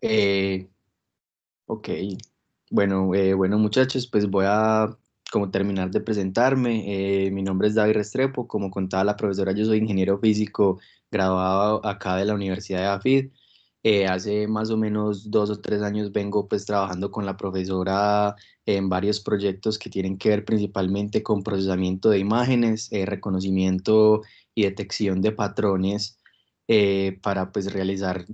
Eh, ok, bueno muchachos, pues voy a como terminar de presentarme. Mi nombre es David Restrepo, como contaba la profesora, yo soy ingeniero físico graduado acá de la Universidad de AFID. Hace más o menos 2 o 3 años vengo pues trabajando con la profesora en varios proyectos que tienen que ver principalmente con procesamiento de imágenes, reconocimiento y detección de patrones para pues realizar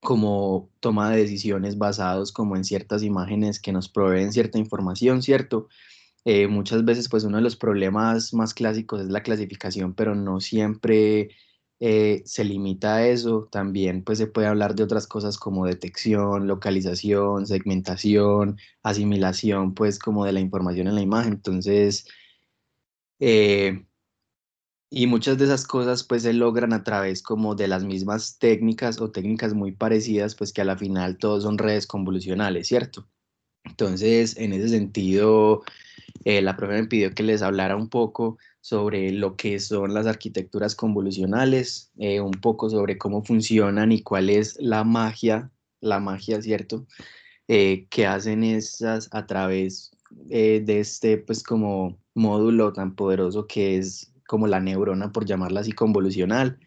como toma de decisiones basados como en ciertas imágenes que nos proveen cierta información, ¿cierto? Muchas veces pues uno de los problemas más clásicos es la clasificación, pero no siempre se limita a eso. También pues se puede hablar de otras cosas como detección, localización, segmentación, asimilación pues como de la información en la imagen. Entonces, eh, y muchas de esas cosas pues se logran a través como de las mismas técnicas o técnicas muy parecidas pues que a la final todos son redes convolucionales, ¿cierto? Entonces, en ese sentido, la profe me pidió que les hablara un poco sobre lo que son las arquitecturas convolucionales, un poco sobre cómo funcionan y cuál es la magia, ¿cierto? Que hacen esas a través de este, pues como módulo tan poderoso que es como la neurona, por llamarla así, convolucional,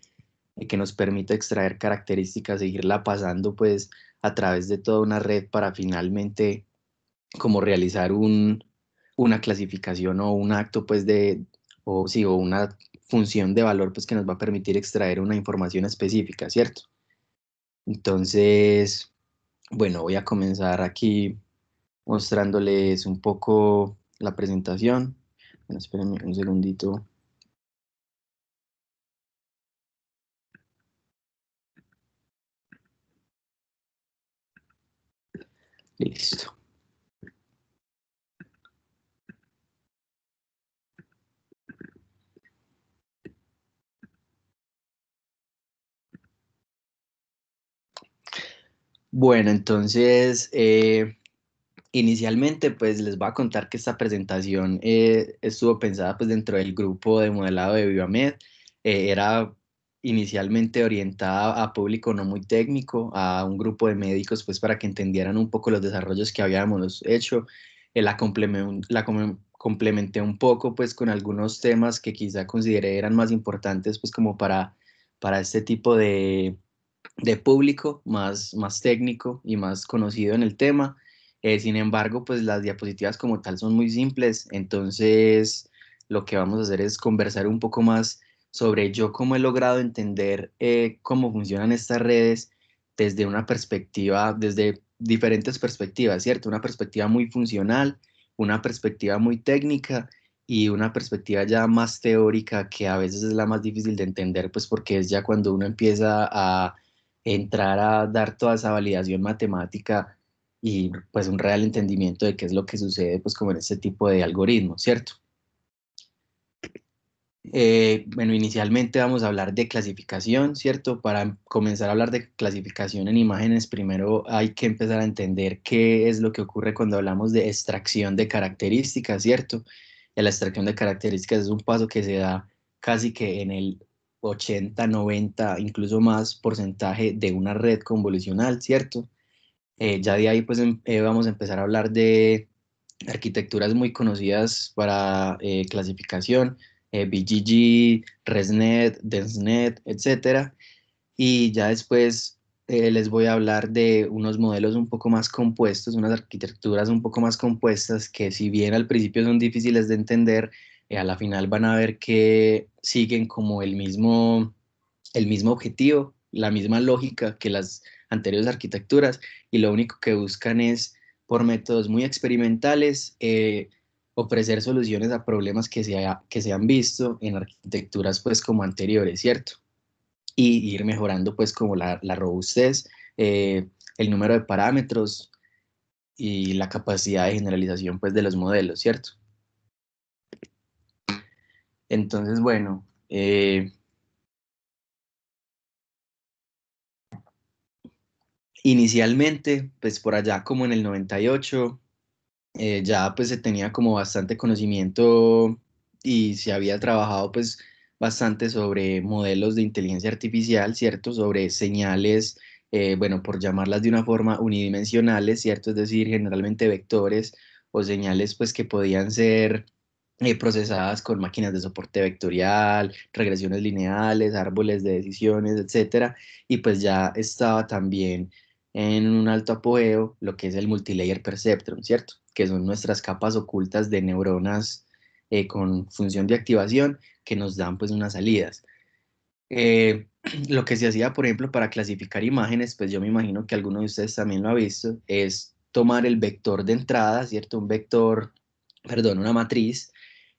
que nos permite extraer características e irla pasando pues a través de toda una red para finalmente como realizar una clasificación o un acto pues o sí, o una función de valor pues que nos va a permitir extraer una información específica, ¿cierto? Entonces, bueno, voy a comenzar aquí mostrándoles un poco la presentación. Bueno, espérenme un segundito. Listo. Bueno, entonces, inicialmente, pues les voy a contar que esta presentación estuvo pensada pues dentro del grupo de modelado de Vivamed. Era inicialmente orientada a público no muy técnico, a un grupo de médicos pues para que entendieran un poco los desarrollos que habíamos hecho. Complementé un poco pues con algunos temas que quizá consideré eran más importantes pues como para este tipo de público más técnico y más conocido en el tema. Sin embargo, pues las diapositivas como tal son muy simples, entonces lo que vamos a hacer es conversar un poco más sobre yo cómo he logrado entender cómo funcionan estas redes desde una perspectiva, desde diferentes perspectivas, ¿cierto? Una perspectiva muy funcional, una perspectiva muy técnica y una perspectiva ya más teórica que a veces es la más difícil de entender, pues porque es ya cuando uno empieza a entrar a dar toda esa validación matemática y pues un real entendimiento de qué es lo que sucede pues como en este tipo de algoritmos, ¿cierto? Bueno, inicialmente vamos a hablar de clasificación, ¿cierto? Para comenzar a hablar de clasificación en imágenes, primero hay que empezar a entender qué es lo que ocurre cuando hablamos de extracción de características, ¿cierto? La extracción de características es un paso que se da casi que en el 80, 90, incluso más porcentaje de una red convolucional, ¿cierto? Ya de ahí pues vamos a empezar a hablar de arquitecturas muy conocidas para clasificación, BGG, ResNet, DenseNet, etcétera. Y ya después les voy a hablar de unos modelos un poco más compuestos, unas arquitecturas un poco más compuestas que si bien al principio son difíciles de entender, a la final van a ver que siguen como el mismo objetivo, la misma lógica que las anteriores arquitecturas y lo único que buscan es por métodos muy experimentales ofrecer soluciones a problemas que se han visto en arquitecturas pues como anteriores, ¿cierto? Y ir mejorando pues como la robustez, el número de parámetros y la capacidad de generalización pues de los modelos, ¿cierto? Entonces, bueno, inicialmente pues por allá como en el 98 ya pues se tenía como bastante conocimiento y se había trabajado pues bastante sobre modelos de inteligencia artificial, ¿cierto? Sobre señales bueno, por llamarlas de una forma, unidimensionales, ¿cierto? Es decir, generalmente vectores o señales pues que podían ser procesadas con máquinas de soporte vectorial, regresiones lineales, árboles de decisiones, etcétera, y pues ya estaba también en un alto apogeo lo que es el multilayer perceptron, ¿cierto? Que son nuestras capas ocultas de neuronas con función de activación que nos dan pues unas salidas. Eh, lo que se hacía, por ejemplo, para clasificar imágenes, pues yo me imagino que alguno de ustedes también lo ha visto, es tomar el vector de entrada, ¿cierto? Un vector, perdón, una matriz,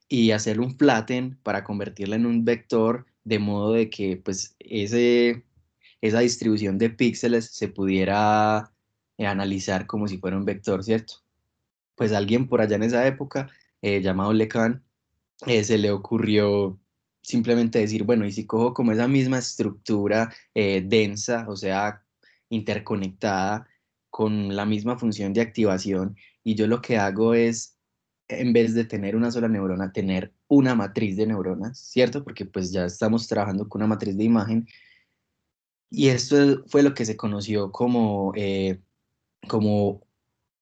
y hacer un flatten para convertirla en un vector, de modo de que pues esa distribución de píxeles se pudiera analizar como si fuera un vector, ¿cierto? Pues alguien por allá en esa época, llamado Lecan, se le ocurrió simplemente decir, bueno, y si cojo como esa misma estructura densa, o sea, interconectada, con la misma función de activación, y yo lo que hago es, en vez de tener una sola neurona, tener una matriz de neuronas, ¿cierto? Porque pues ya estamos trabajando con una matriz de imagen, y esto fue lo que se conoció como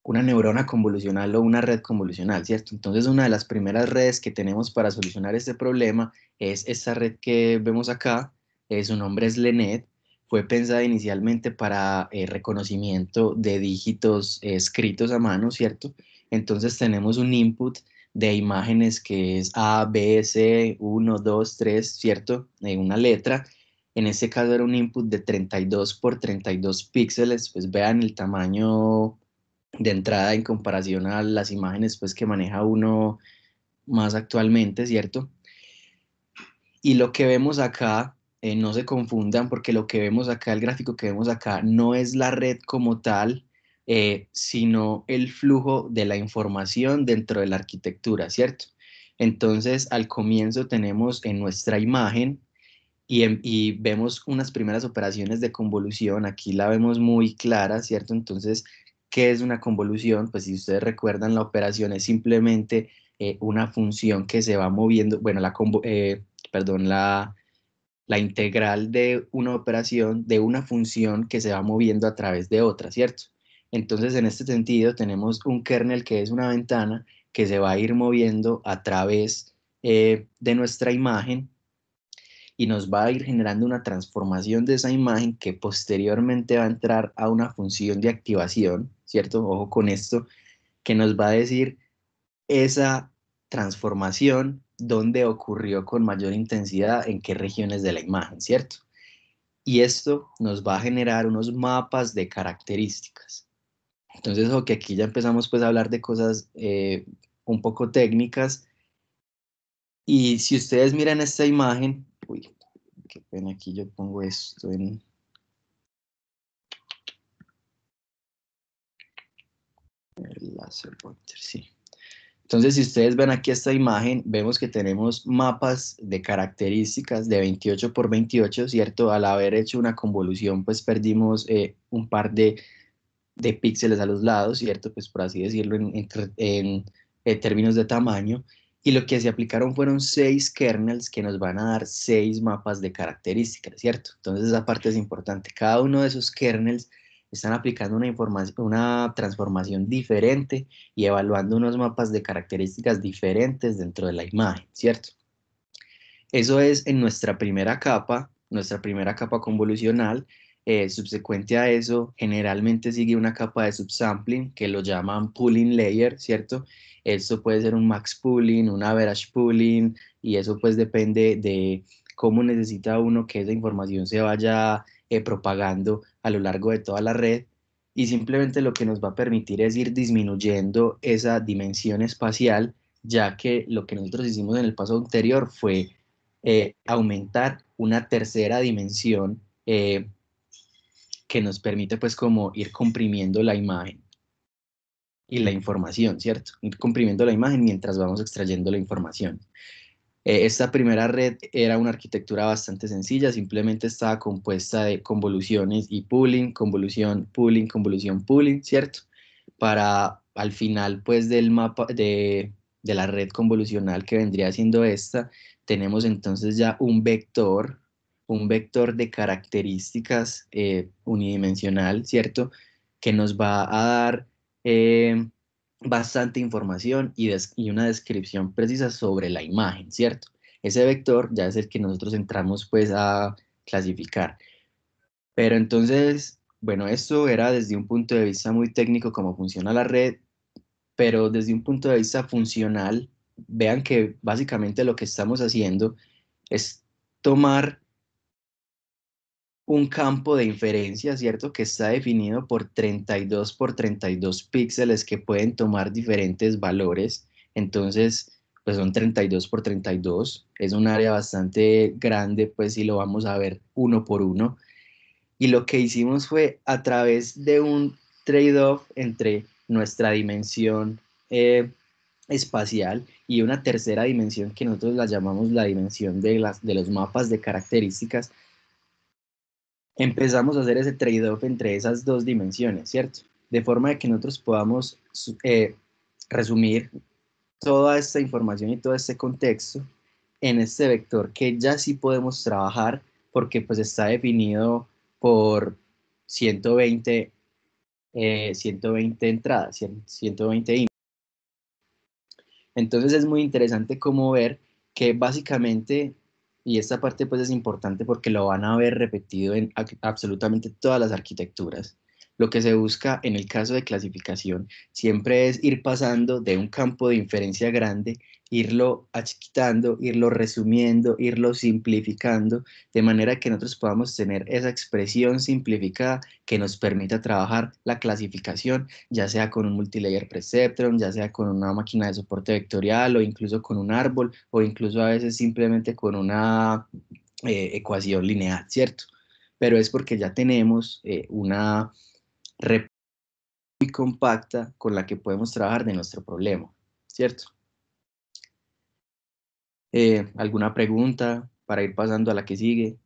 una neurona convolucional o una red convolucional, ¿cierto? Entonces, una de las primeras redes que tenemos para solucionar este problema es esta red que vemos acá, su nombre es LeNet, fue pensada inicialmente para reconocimiento de dígitos escritos a mano, ¿cierto? Entonces tenemos un input de imágenes que es A, B, C, 1, 2, 3, ¿cierto? Una letra. En este caso era un input de 32 por 32 píxeles, pues vean el tamaño de entrada en comparación a las imágenes pues que maneja uno más actualmente, ¿cierto? Y lo que vemos acá, no se confundan porque lo que vemos acá, el gráfico que vemos acá, no es la red como tal, sino el flujo de la información dentro de la arquitectura, ¿cierto? Entonces, al comienzo tenemos en nuestra imagen y vemos unas primeras operaciones de convolución, aquí la vemos muy clara, ¿cierto? Entonces, ¿qué es una convolución? Pues si ustedes recuerdan, la operación es simplemente una función que se va moviendo, bueno, perdón, la integral de una operación, de una función que se va moviendo a través de otra, ¿cierto? Entonces, en este sentido, tenemos un kernel que es una ventana que se va a ir moviendo a través de nuestra imagen y nos va a ir generando una transformación de esa imagen que posteriormente va a entrar a una función de activación, ¿cierto? Ojo con esto, que nos va a decir esa transformación, dónde ocurrió con mayor intensidad, en qué regiones de la imagen, ¿cierto? Y esto nos va a generar unos mapas de características. Entonces, ojo que aquí ya empezamos pues a hablar de cosas un poco técnicas. Y si ustedes miran esta imagen, uy, qué pena, aquí yo pongo esto en el laser pointer, sí. Entonces, si ustedes ven aquí esta imagen, vemos que tenemos mapas de características de 28 por 28, ¿cierto? Al haber hecho una convolución, pues perdimos un par de píxeles a los lados, ¿cierto? Pues por así decirlo, en términos de tamaño. Y lo que se aplicaron fueron 6 kernels que nos van a dar 6 mapas de características, ¿cierto? Entonces esa parte es importante. Cada uno de esos kernels están aplicando una transformación diferente y evaluando unos mapas de características diferentes dentro de la imagen, ¿cierto? Eso es en nuestra primera capa convolucional. Subsecuente a eso, generalmente sigue una capa de subsampling que lo llaman pooling layer, ¿cierto? Esto puede ser un max pooling, un average pooling, y eso pues depende de cómo necesita uno que esa información se vaya propagando a lo largo de toda la red. Y simplemente lo que nos va a permitir es ir disminuyendo esa dimensión espacial, ya que lo que nosotros hicimos en el paso anterior fue aumentar una tercera dimensión que nos permite pues como ir comprimiendo la imagen y la información, ¿cierto? Ir comprimiendo la imagen mientras vamos extrayendo la información. Esta primera red era una arquitectura bastante sencilla, simplemente estaba compuesta de convoluciones y pooling, convolución, pooling, convolución, pooling, ¿cierto? Para al final pues del mapa de la red convolucional que vendría siendo esta, tenemos entonces ya un vector un vector de características unidimensional, ¿cierto? Que nos va a dar bastante información y una descripción precisa sobre la imagen, ¿cierto? Ese vector ya es el que nosotros entramos pues a clasificar. Pero entonces, bueno, esto era desde un punto de vista muy técnico cómo funciona la red, pero desde un punto de vista funcional, vean que básicamente lo que estamos haciendo es tomar un campo de inferencia, ¿cierto? Que está definido por 32 por 32 píxeles que pueden tomar diferentes valores. Entonces, pues son 32 por 32. Es un área bastante grande, pues si lo vamos a ver uno por uno. Y lo que hicimos fue a través de un trade-off entre nuestra dimensión espacial y una tercera dimensión que nosotros la llamamos la dimensión de los mapas de características, empezamos a hacer ese trade-off entre esas dos dimensiones, ¿cierto? De forma de que nosotros podamos resumir toda esta información y todo este contexto en este vector que ya sí podemos trabajar porque pues está definido por 120, 120 entradas, 120 inputs. Entonces es muy interesante como ver que básicamente, y esta parte pues es importante porque lo van a ver repetido en absolutamente todas las arquitecturas, lo que se busca en el caso de clasificación siempre es ir pasando de un campo de inferencia grande, irlo achiquitando, irlo resumiendo, irlo simplificando, de manera que nosotros podamos tener esa expresión simplificada que nos permita trabajar la clasificación ya sea con un multilayer perceptron, ya sea con una máquina de soporte vectorial o incluso con un árbol o incluso a veces simplemente con una ecuación lineal, ¿cierto? Pero es porque ya tenemos una red muy compacta con la que podemos trabajar de nuestro problema, ¿cierto? ¿Alguna pregunta para ir pasando a la que sigue?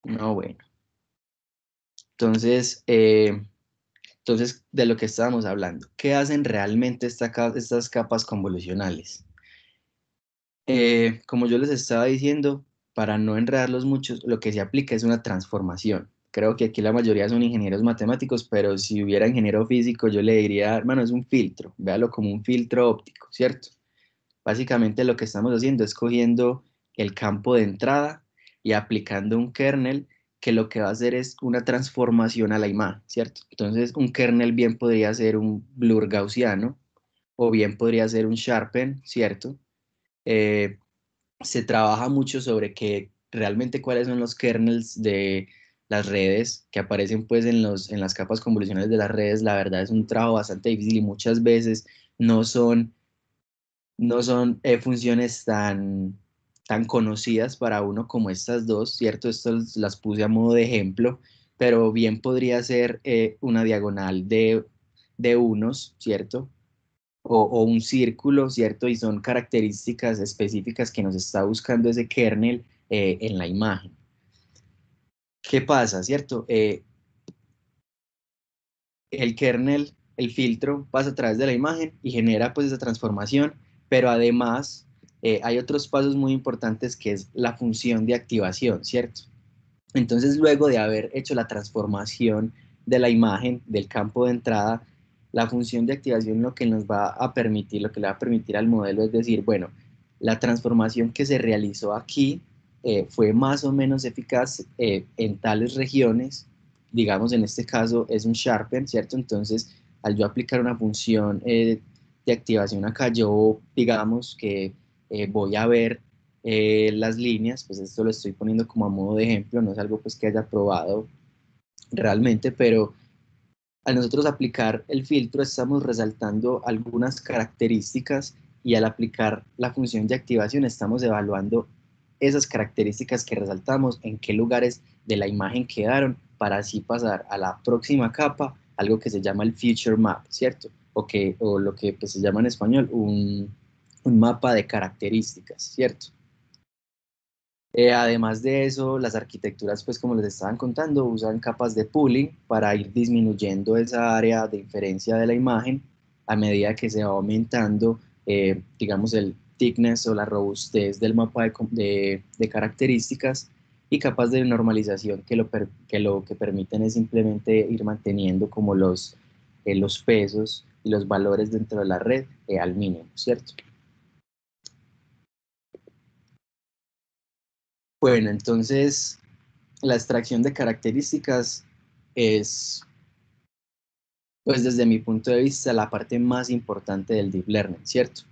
No, bueno. Entonces, de lo que estábamos hablando, ¿qué hacen realmente estas capas convolucionales? Como yo les estaba diciendo, para no enredarlos mucho, lo que se aplica es una transformación. Creo que aquí la mayoría son ingenieros matemáticos, pero si hubiera ingeniero físico, yo le diría, hermano, es un filtro, véalo como un filtro óptico, ¿cierto? Básicamente lo que estamos haciendo es cogiendo el campo de entrada y aplicando un kernel que lo que va a hacer es una transformación a la imagen, ¿cierto? Entonces, un kernel bien podría ser un blur gaussiano o bien podría ser un sharpen, ¿cierto? Eh, Se trabaja mucho sobre que realmente cuáles son los kernels de las redes que aparecen pues en las capas convolucionales de las redes. La verdad es un trabajo bastante difícil y muchas veces no son, no son funciones tan conocidas para uno como estas dos, ¿cierto? Estas las puse a modo de ejemplo, pero bien podría ser una diagonal de unos, ¿cierto? O un círculo, ¿cierto? Y son características específicas que nos está buscando ese kernel en la imagen. ¿Qué pasa, cierto? El kernel, el filtro, pasa a través de la imagen y genera pues esa transformación, pero además hay otros pasos muy importantes que es la función de activación, ¿cierto? Entonces, luego de haber hecho la transformación de la imagen del campo de entrada, la función de activación lo que nos va a permitir, lo que le va a permitir al modelo es decir, bueno, la transformación que se realizó aquí fue más o menos eficaz en tales regiones, digamos en este caso es un sharpen, ¿cierto? Entonces, al yo aplicar una función de activación acá, yo digamos que voy a ver las líneas, pues esto lo estoy poniendo como a modo de ejemplo, no es algo pues que haya probado realmente, pero al nosotros aplicar el filtro estamos resaltando algunas características y al aplicar la función de activación estamos evaluando esas características que resaltamos, en qué lugares de la imagen quedaron, para así pasar a la próxima capa, algo que se llama el feature map, ¿cierto? O lo que pues, se llama en español un mapa de características, ¿cierto? Además de eso, las arquitecturas, pues como les estaban contando, usan capas de pooling para ir disminuyendo esa área de inferencia de la imagen a medida que se va aumentando, digamos, thickness o la robustez del mapa de características, y capas de normalización que lo que permiten es simplemente ir manteniendo como los pesos y los valores dentro de la red al mínimo, ¿cierto? Bueno, entonces la extracción de características es, pues desde mi punto de vista, la parte más importante del deep learning, ¿cierto?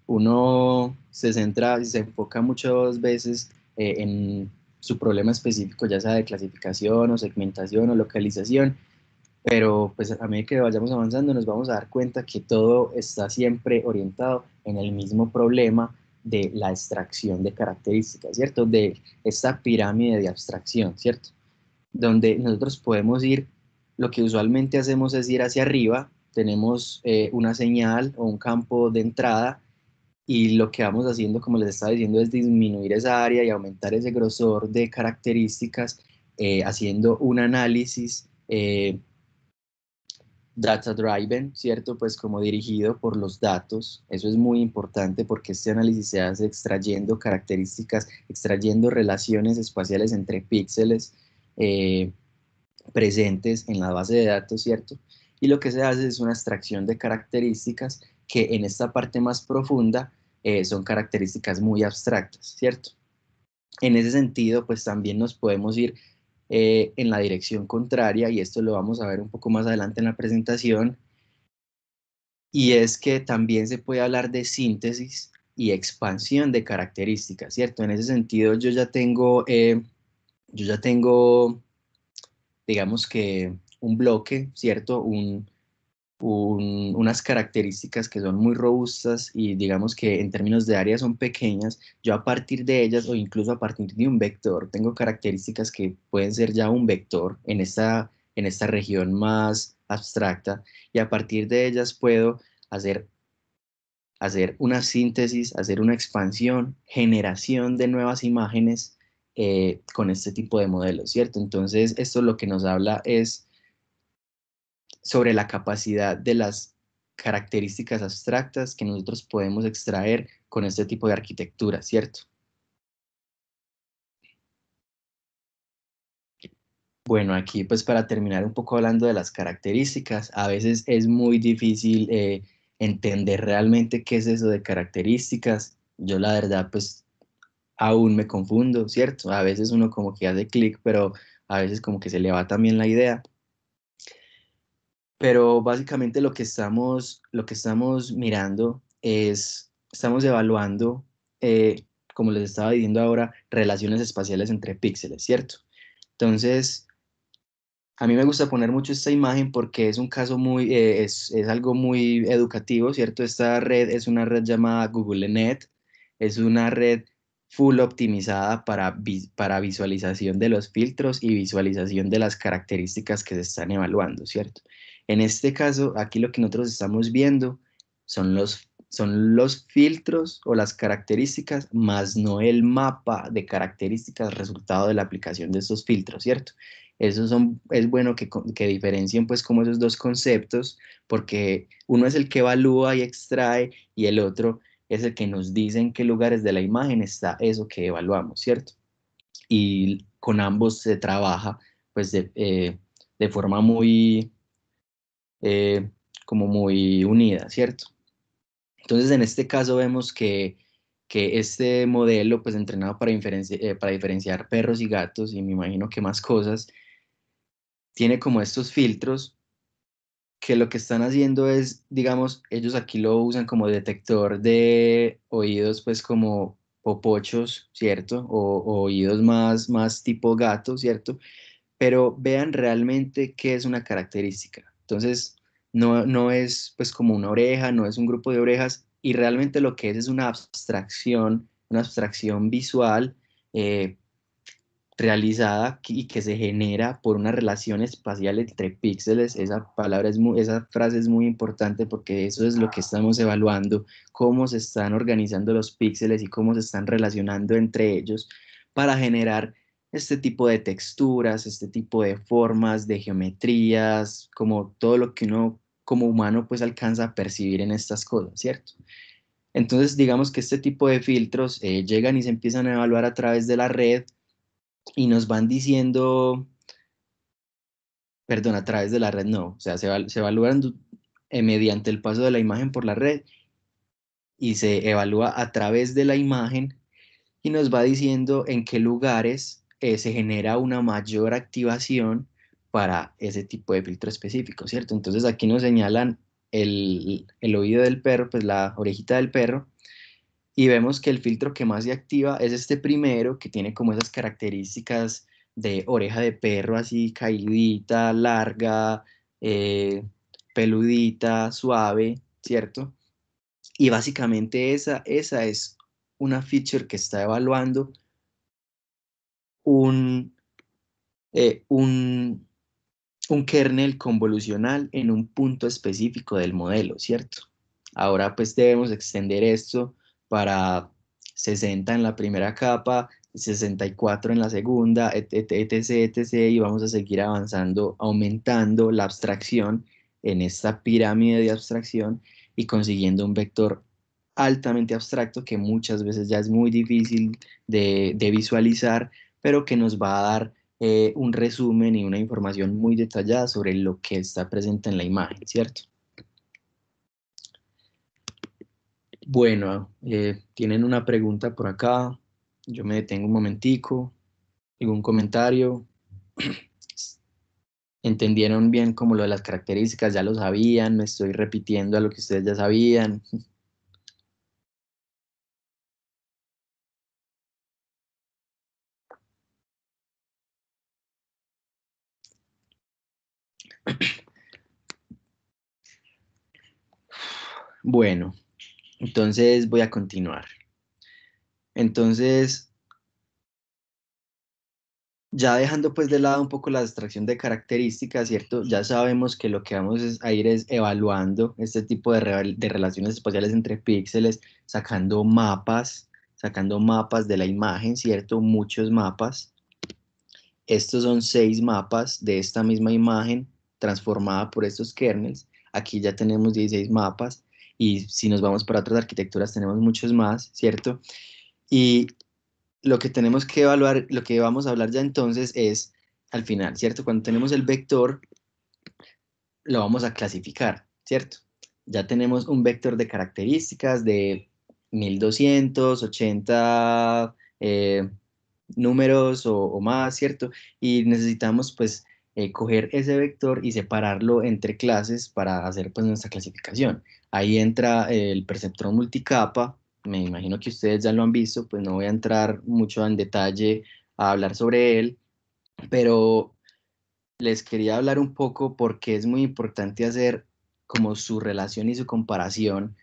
Uno se centra y se enfoca muchas veces en su problema específico, ya sea de clasificación o segmentación o localización, pero pues a medida que vayamos avanzando nos vamos a dar cuenta que todo está siempre orientado en el mismo problema de la extracción de características, ¿cierto? De esta pirámide de abstracción, ¿cierto? Donde nosotros podemos ir, lo que usualmente hacemos es ir hacia arriba, tenemos una señal o un campo de entrada, y lo que vamos haciendo, como les estaba diciendo, es disminuir esa área y aumentar ese grosor de características, haciendo un análisis data driven, ¿cierto? Pues como dirigido por los datos. Eso es muy importante porque este análisis se hace extrayendo características, extrayendo relaciones espaciales entre píxeles eh, presentes en la base de datos, ¿cierto? Y lo que se hace es una extracción de características que en esta parte más profunda son características muy abstractas, ¿cierto? En ese sentido, pues también nos podemos ir en la dirección contraria, y esto lo vamos a ver un poco más adelante en la presentación, y es que también se puede hablar de síntesis y expansión de características, ¿cierto? En ese sentido, yo ya tengo, digamos que un bloque, ¿cierto? Unas características que son muy robustas y digamos que en términos de área son pequeñas. Yo a partir de ellas o incluso a partir de un vector tengo características que pueden ser ya un vector en esta región más abstracta, y a partir de ellas puedo hacer, hacer una síntesis, hacer una expansión, generación de nuevas imágenes con este tipo de modelos, ¿cierto? Entonces esto lo que nos habla es sobre la capacidad de las características abstractas que nosotros podemos extraer con este tipo de arquitectura, ¿cierto? Bueno, aquí pues para terminar un poco hablando de las características, a veces es muy difícil entender realmente qué es eso de características. Yo la verdad pues aún me confundo, ¿cierto? A veces uno como que hace clic, pero a veces como que se le va también la idea. Pero básicamente lo que estamos mirando es, estamos evaluando, como les estaba diciendo ahora, relaciones espaciales entre píxeles, ¿cierto? Entonces, a mí me gusta poner mucho esta imagen porque es un caso muy, es algo muy educativo, ¿cierto? Esta red es una red llamada GoogleNet, es una red full optimizada para visualización de los filtros y visualización de las características que se están evaluando, ¿cierto? En este caso, aquí lo que nosotros estamos viendo son los filtros o las características, más no el mapa de características resultado de la aplicación de estos filtros, ¿cierto? Es bueno que diferencien pues como esos dos conceptos, porque uno es el que evalúa y extrae y el otro es el que nos dice en qué lugares de la imagen está eso que evaluamos, ¿cierto? Y con ambos se trabaja pues de forma muy, eh, como muy unida, ¿cierto? Entonces en este caso vemos que este modelo pues entrenado para diferenciar perros y gatos y me imagino que más cosas, tiene como estos filtros que lo que están haciendo es, digamos, ellos aquí lo usan como detector de oídos, pues como popochos, ¿cierto? O oídos más tipo gato, ¿cierto? Pero vean realmente qué es una característica. Entonces, no es pues como una oreja, no es un grupo de orejas, y realmente lo que es una abstracción visual eh, realizada y que se genera por una relación espacial entre píxeles. Esa frase es muy importante porque eso es lo que estamos evaluando, cómo se están organizando los píxeles y cómo se están relacionando entre ellos para generar este tipo de texturas, este tipo de formas, de geometrías, como todo lo que uno como humano pues alcanza a percibir en estas cosas, ¿cierto? Entonces, digamos que este tipo de filtros llegan y se empiezan a evaluar a través de la red y nos van diciendo, perdón, a través de la red no, o sea, se evalúan mediante el paso de la imagen por la red y se evalúa a través de la imagen y nos va diciendo en qué lugares se genera una mayor activación para ese tipo de filtro específico, ¿cierto? Entonces aquí nos señalan el oído del perro, pues la orejita del perro, y vemos que el filtro que más se activa es este primero, que tiene como esas características de oreja de perro así caidita, larga, eh, peludita, suave, ¿cierto? Y básicamente esa es una feature que está evaluando un, eh, un, un kernel convolucional en un punto específico del modelo, ¿cierto? Ahora pues debemos extender esto para 60 en la primera capa, 64 en la segunda, etc, y vamos a seguir avanzando, aumentando la abstracción en esta pirámide de abstracción y consiguiendo un vector altamente abstracto que muchas veces ya es muy difícil de visualizar, pero que nos va a dar un resumen y una información muy detallada sobre lo que está presente en la imagen, ¿cierto? Bueno, tienen una pregunta por acá, yo me detengo un momentico, algún comentario, ¿entendieron bien como lo de las características? ¿Ya lo sabían? ¿Me estoy repitiendo a lo que ustedes ya sabían? Bueno, entonces voy a continuar. Entonces, ya dejando pues de lado un poco la extracción de características, ¿cierto? Ya sabemos que lo que vamos a ir es evaluando este tipo de relaciones espaciales entre píxeles, sacando mapas de la imagen, ¿cierto? Muchos mapas. Estos son 6 mapas de esta misma imagen transformada por estos kernels. Aquí ya tenemos 16 mapas y si nos vamos para otras arquitecturas tenemos muchos más, ¿cierto? Y lo que tenemos que evaluar, lo que vamos a hablar ya entonces es al final, ¿cierto? Cuando tenemos el vector, lo vamos a clasificar, ¿cierto? Ya tenemos un vector de características de 1280 números o más, ¿cierto? Y necesitamos pues coger ese vector y separarlo entre clases para hacer pues nuestra clasificación. Ahí entra el perceptrón multicapa, me imagino que ustedes ya lo han visto, pues no voy a entrar mucho en detalle a hablar sobre él, pero les quería hablar un poco porque es muy importante hacer como su relación y su comparación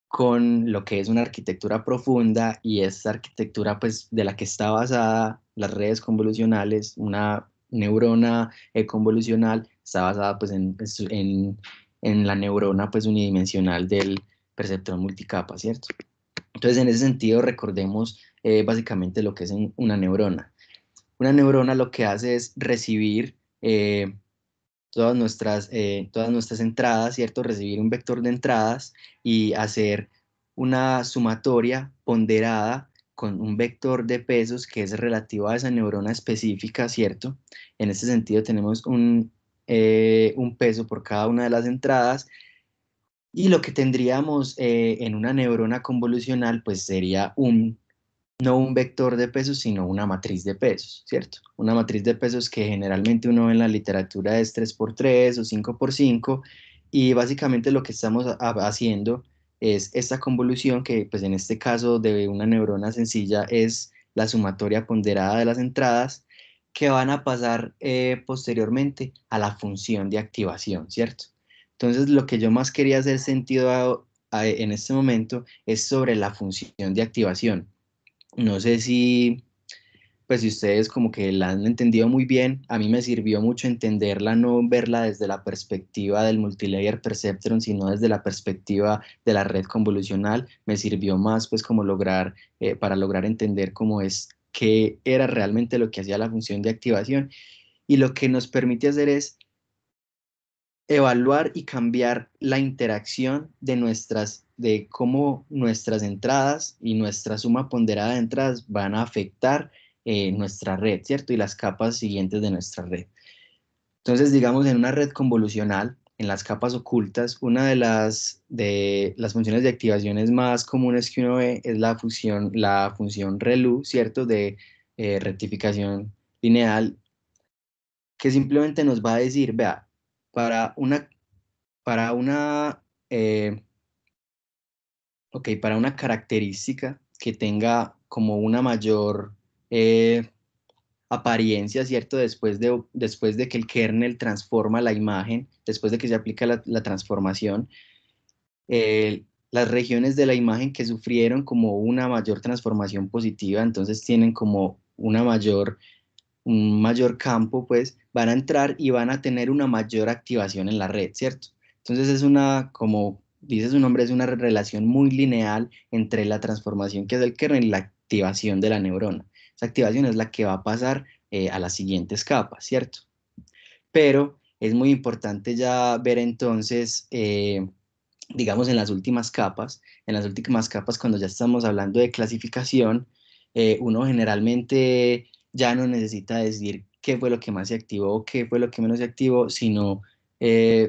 con lo que es una arquitectura profunda y esta arquitectura pues de la que está basada las redes convolucionales, una neurona convolucional está basada pues en la neurona pues unidimensional del perceptrón multicapa, ¿cierto? Entonces en ese sentido recordemos básicamente lo que es una neurona. Una neurona lo que hace es recibir todas nuestras entradas, ¿cierto? Recibir un vector de entradas y hacer una sumatoria ponderada con un vector de pesos que es relativo a esa neurona específica, ¿cierto? En este sentido tenemos un peso por cada una de las entradas y lo que tendríamos en una neurona convolucional pues sería no un vector de pesos, sino una matriz de pesos, ¿cierto? Una matriz de pesos que generalmente uno ve en la literatura es 3 por 3 o 5 por 5 y básicamente lo que estamos haciendo es esta convolución que pues en este caso de una neurona sencilla es la sumatoria ponderada de las entradas que van a pasar posteriormente a la función de activación, ¿cierto? Entonces lo que yo más quería hacer sentido en este momento es sobre la función de activación. No sé si, pues si ustedes como que la han entendido muy bien, a mí me sirvió mucho entenderla, no verla desde la perspectiva del multilayer perceptron, sino desde la perspectiva de la red convolucional. Me sirvió más pues como para lograr entender cómo es, qué era realmente lo que hacía la función de activación y lo que nos permite hacer es evaluar y cambiar la interacción de nuestras de cómo nuestras entradas y nuestra suma ponderada de entradas van a afectar nuestra red, ¿cierto? Y las capas siguientes de nuestra red. Entonces, digamos, en una red convolucional, en las capas ocultas, una de las funciones de activaciones más comunes que uno ve es la función ReLU, ¿cierto? De rectificación lineal, que simplemente nos va a decir, vea, para una, para una, eh, para una característica que tenga como una mayor apariencia, ¿cierto? Después de que el kernel transforma la imagen, después de que se aplica la transformación, las regiones de la imagen que sufrieron como una mayor transformación positiva, entonces tienen como un mayor campo, pues van a entrar y van a tener una mayor activación en la red, ¿cierto? Entonces es como dice su nombre, es una relación muy lineal entre la transformación que hace el kernel y la activación de la neurona. Esa activación es la que va a pasar a las siguientes capas, ¿cierto? Pero es muy importante ya ver entonces, digamos, en las últimas capas cuando ya estamos hablando de clasificación, uno generalmente ya no necesita decir qué fue lo que más se activó, qué fue lo que menos se activó, sino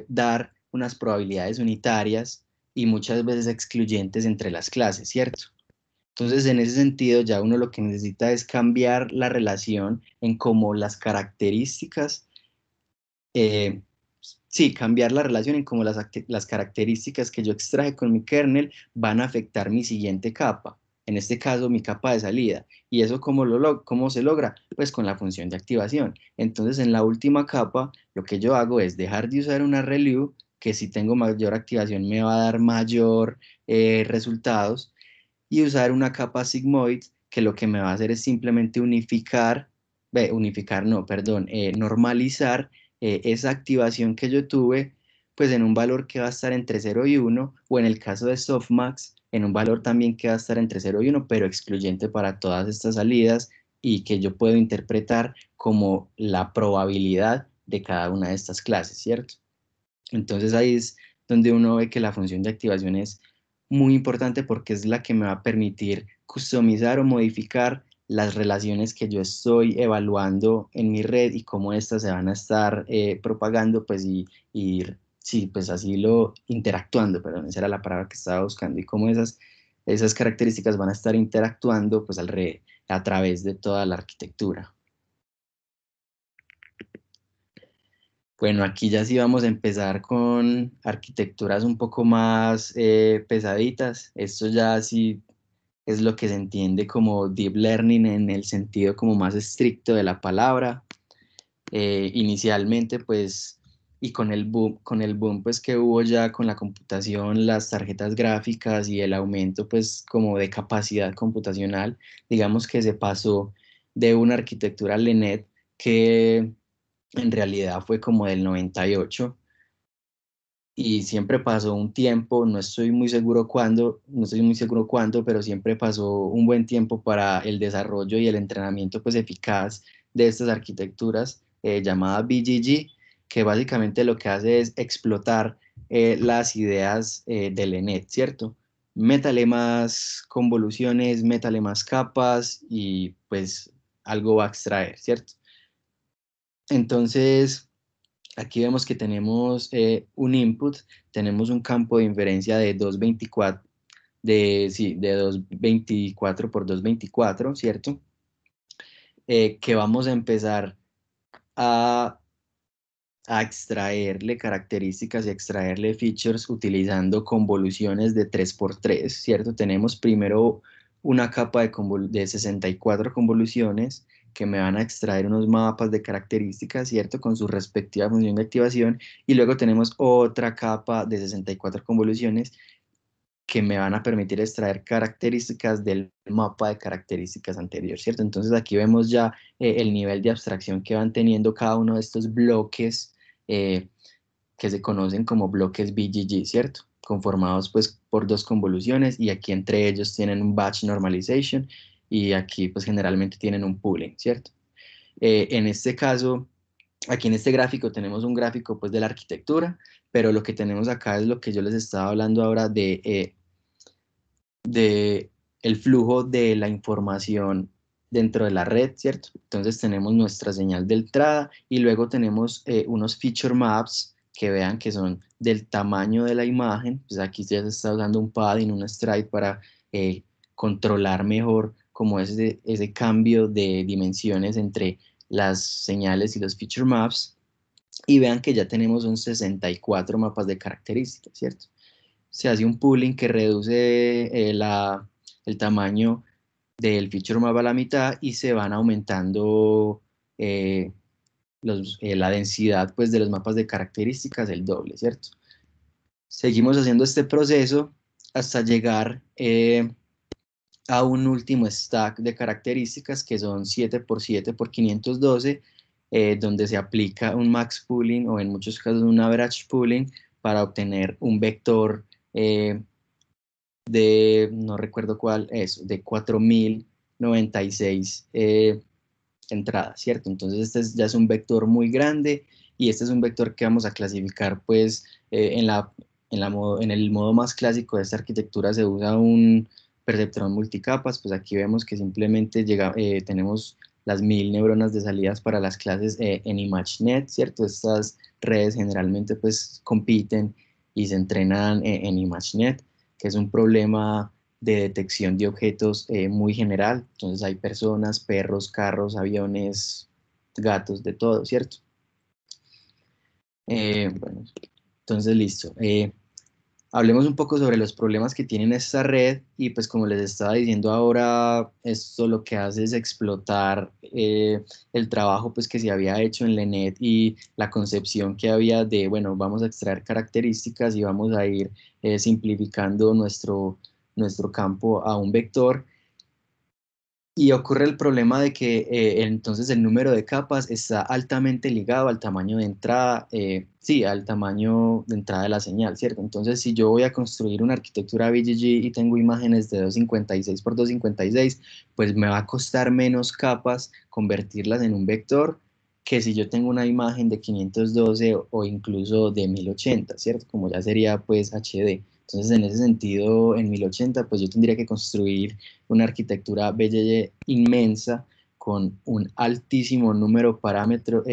dar unas probabilidades unitarias y muchas veces excluyentes entre las clases, ¿cierto? Entonces, en ese sentido, ya uno lo que necesita es cambiar la relación en cómo las características eh, sí, cambiar la relación en cómo las características que yo extraje con mi kernel van a afectar mi siguiente capa, en este caso mi capa de salida. ¿Y eso cómo se logra? Pues con la función de activación. Entonces en la última capa lo que yo hago es dejar de usar una ReLU, que si tengo mayor activación me va a dar mayor resultados, y usar una capa sigmoid que lo que me va a hacer es simplemente unificar no, perdón, normalizar esa activación que yo tuve, pues en un valor que va a estar entre 0 y 1, o en el caso de softmax, en un valor también que va a estar entre 0 y 1, pero excluyente para todas estas salidas y que yo puedo interpretar como la probabilidad de cada una de estas clases, ¿cierto? Entonces ahí es donde uno ve que la función de activación es muy importante porque es la que me va a permitir customizar o modificar las relaciones que yo estoy evaluando en mi red y cómo estas se van a estar propagando, pues y sí, pues así lo interactuando, perdón, esa era la palabra que estaba buscando, y cómo esas características van a estar interactuando pues a través de toda la arquitectura. Bueno, aquí ya sí vamos a empezar con arquitecturas un poco más pesaditas. Esto ya sí es lo que se entiende como deep learning en el sentido como más estricto de la palabra. Inicialmente, pues, y con el boom pues que hubo ya con la computación, las tarjetas gráficas y el aumento pues como de capacidad computacional, digamos que se pasó de una arquitectura LeNet que en realidad fue como del 98 y siempre pasó un tiempo, no estoy muy seguro cuándo, pero siempre pasó un buen tiempo para el desarrollo y el entrenamiento pues eficaz de estas arquitecturas llamadas BGG, que básicamente lo que hace es explotar las ideas del ENET, ¿cierto? Métale más convoluciones, métale más capas y pues algo va a extraer, ¿cierto? Entonces, aquí vemos que tenemos un input, tenemos un campo de inferencia de 224, sí, de 224 por 224, ¿cierto? Que vamos a empezar a, a extraerle características y extraerle features utilizando convoluciones de 3 por 3, ¿cierto? Tenemos primero una capa de 64 convoluciones que me van a extraer unos mapas de características, ¿cierto? Con su respectiva función de activación, y luego tenemos otra capa de 64 convoluciones que me van a permitir extraer características del mapa de características anterior, ¿cierto? Entonces aquí vemos ya el nivel de abstracción que van teniendo cada uno de estos bloques eh, que se conocen como bloques BGG, ¿cierto? Conformados pues por dos convoluciones, y aquí entre ellos tienen un batch normalization y aquí pues generalmente tienen un pooling, ¿cierto? En este caso, aquí en este gráfico tenemos un gráfico pues de la arquitectura, pero lo que tenemos acá es lo que yo les estaba hablando ahora de el flujo de la información dentro de la red, ¿cierto? Entonces tenemos nuestra señal de entrada y luego tenemos unos feature maps que vean que son del tamaño de la imagen. Pues aquí ya se está usando un padding, un stride para controlar mejor como ese cambio de dimensiones entre las señales y los feature maps. Y vean que ya tenemos un 64 mapas de características, ¿cierto? Se hace un pooling que reduce el tamaño del feature map a la mitad y se van aumentando eh, la densidad pues, de los mapas de características el doble, ¿cierto? Seguimos haciendo este proceso hasta llegar a un último stack de características que son 7 por 7 por 512, donde se aplica un max pooling o en muchos casos un average pooling para obtener un vector no recuerdo cuál es, de 4096 entradas, ¿cierto? Entonces ya es un vector muy grande y este es un vector que vamos a clasificar pues en el modo más clásico de esta arquitectura se usa un perceptrón multicapas, pues aquí vemos que simplemente tenemos las 1000 neuronas de salidas para las clases en ImageNet, ¿cierto? Estas redes generalmente pues compiten y se entrenan en ImageNet, que es un problema de detección de objetos muy general. Entonces hay personas, perros, carros, aviones, gatos, de todo, ¿cierto? Bueno, entonces listo. Hablemos un poco sobre los problemas que tienen esta red y pues como les estaba diciendo ahora, esto lo que hace es explotar el trabajo pues que se había hecho en LeNet y la concepción que había de, bueno, vamos a extraer características y vamos a ir simplificando nuestro campo a un vector. Y ocurre el problema de que entonces el número de capas está altamente ligado al tamaño de entrada, sí, al tamaño de entrada de la señal, ¿cierto? Entonces, si yo voy a construir una arquitectura BGG y tengo imágenes de 256 por 256, pues me va a costar menos capas convertirlas en un vector que si yo tengo una imagen de 512 o incluso de 1080, ¿cierto? Como ya sería pues HD. Entonces, en ese sentido, en 1080, pues yo tendría que construir una arquitectura BGG inmensa con un altísimo número de parámetros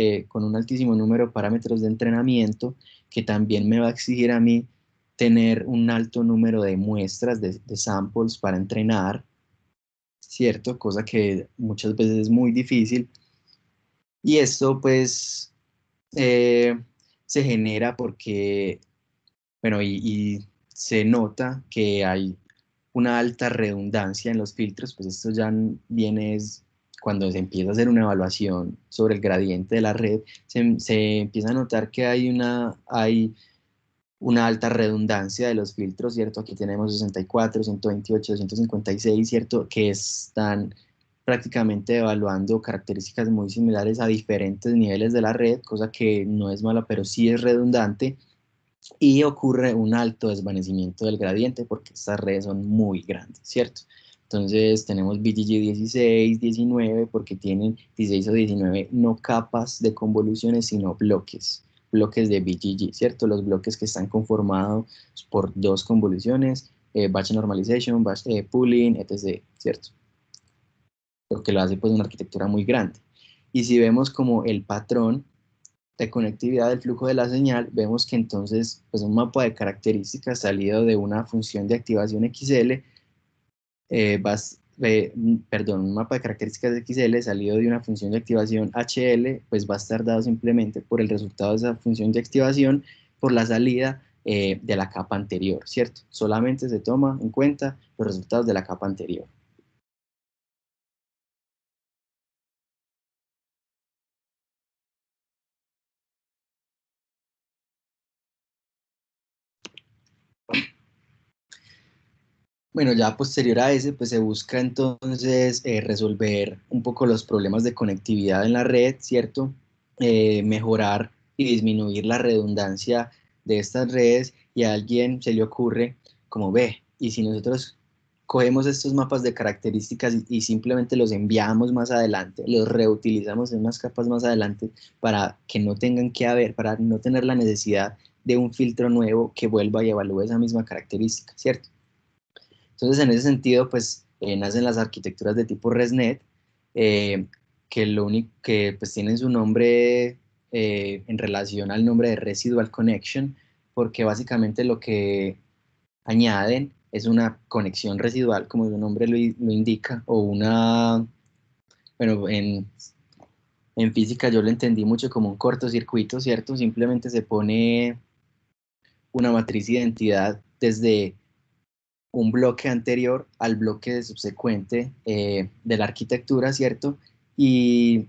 de entrenamiento que también me va a exigir a mí tener un alto número de muestras, de samples para entrenar, ¿cierto? Cosa que muchas veces es muy difícil. Y esto pues eh, se genera porque, bueno, y se nota que hay una alta redundancia en los filtros, pues esto ya viene cuando se empieza a hacer una evaluación sobre el gradiente de la red, se empieza a notar que hay una alta redundancia de los filtros, ¿cierto? Aquí tenemos 64, 128, 156, ¿cierto? Que están prácticamente evaluando características muy similares a diferentes niveles de la red, cosa que no es mala, pero sí es redundante y ocurre un alto desvanecimiento del gradiente porque estas redes son muy grandes, ¿cierto? Entonces tenemos BGG 16, 19 porque tienen 16 o 19 no capas de convoluciones, sino bloques de BGG, ¿cierto? Los bloques que están conformados por dos convoluciones, batch normalization, batch pooling, etc., ¿cierto? Lo que lo hace pues una arquitectura muy grande. Y si vemos como el patrón de conectividad del flujo de la señal, vemos que entonces pues un mapa de características salido de una función de activación XL, perdón, un mapa de características XL salido de una función de activación HL, pues va a estar dado simplemente por el resultado de esa función de activación por la salida de la capa anterior, ¿cierto? Solamente se toma en cuenta los resultados de la capa anterior. Bueno, ya posterior a ese, pues se busca entonces resolver un poco los problemas de conectividad en la red, ¿cierto? Mejorar y disminuir la redundancia de estas redes y a alguien se le ocurre como ve, y si nosotros cogemos estos mapas de características y simplemente los enviamos más adelante, los reutilizamos en unas capas más adelante para que no tengan que haber, para no tener la necesidad de un filtro nuevo que vuelva y evalúe esa misma característica, ¿cierto? Entonces, en ese sentido, pues nacen las arquitecturas de tipo ResNet, eh, que lo único que pues tienen su nombre en relación al nombre de Residual Connection, porque básicamente lo que añaden es una conexión residual, como su nombre lo indica, o una, bueno, en física yo lo entendí mucho como un cortocircuito, ¿cierto? Simplemente se pone una matriz de identidad desde un bloque anterior al bloque subsecuente de la arquitectura, ¿cierto? Y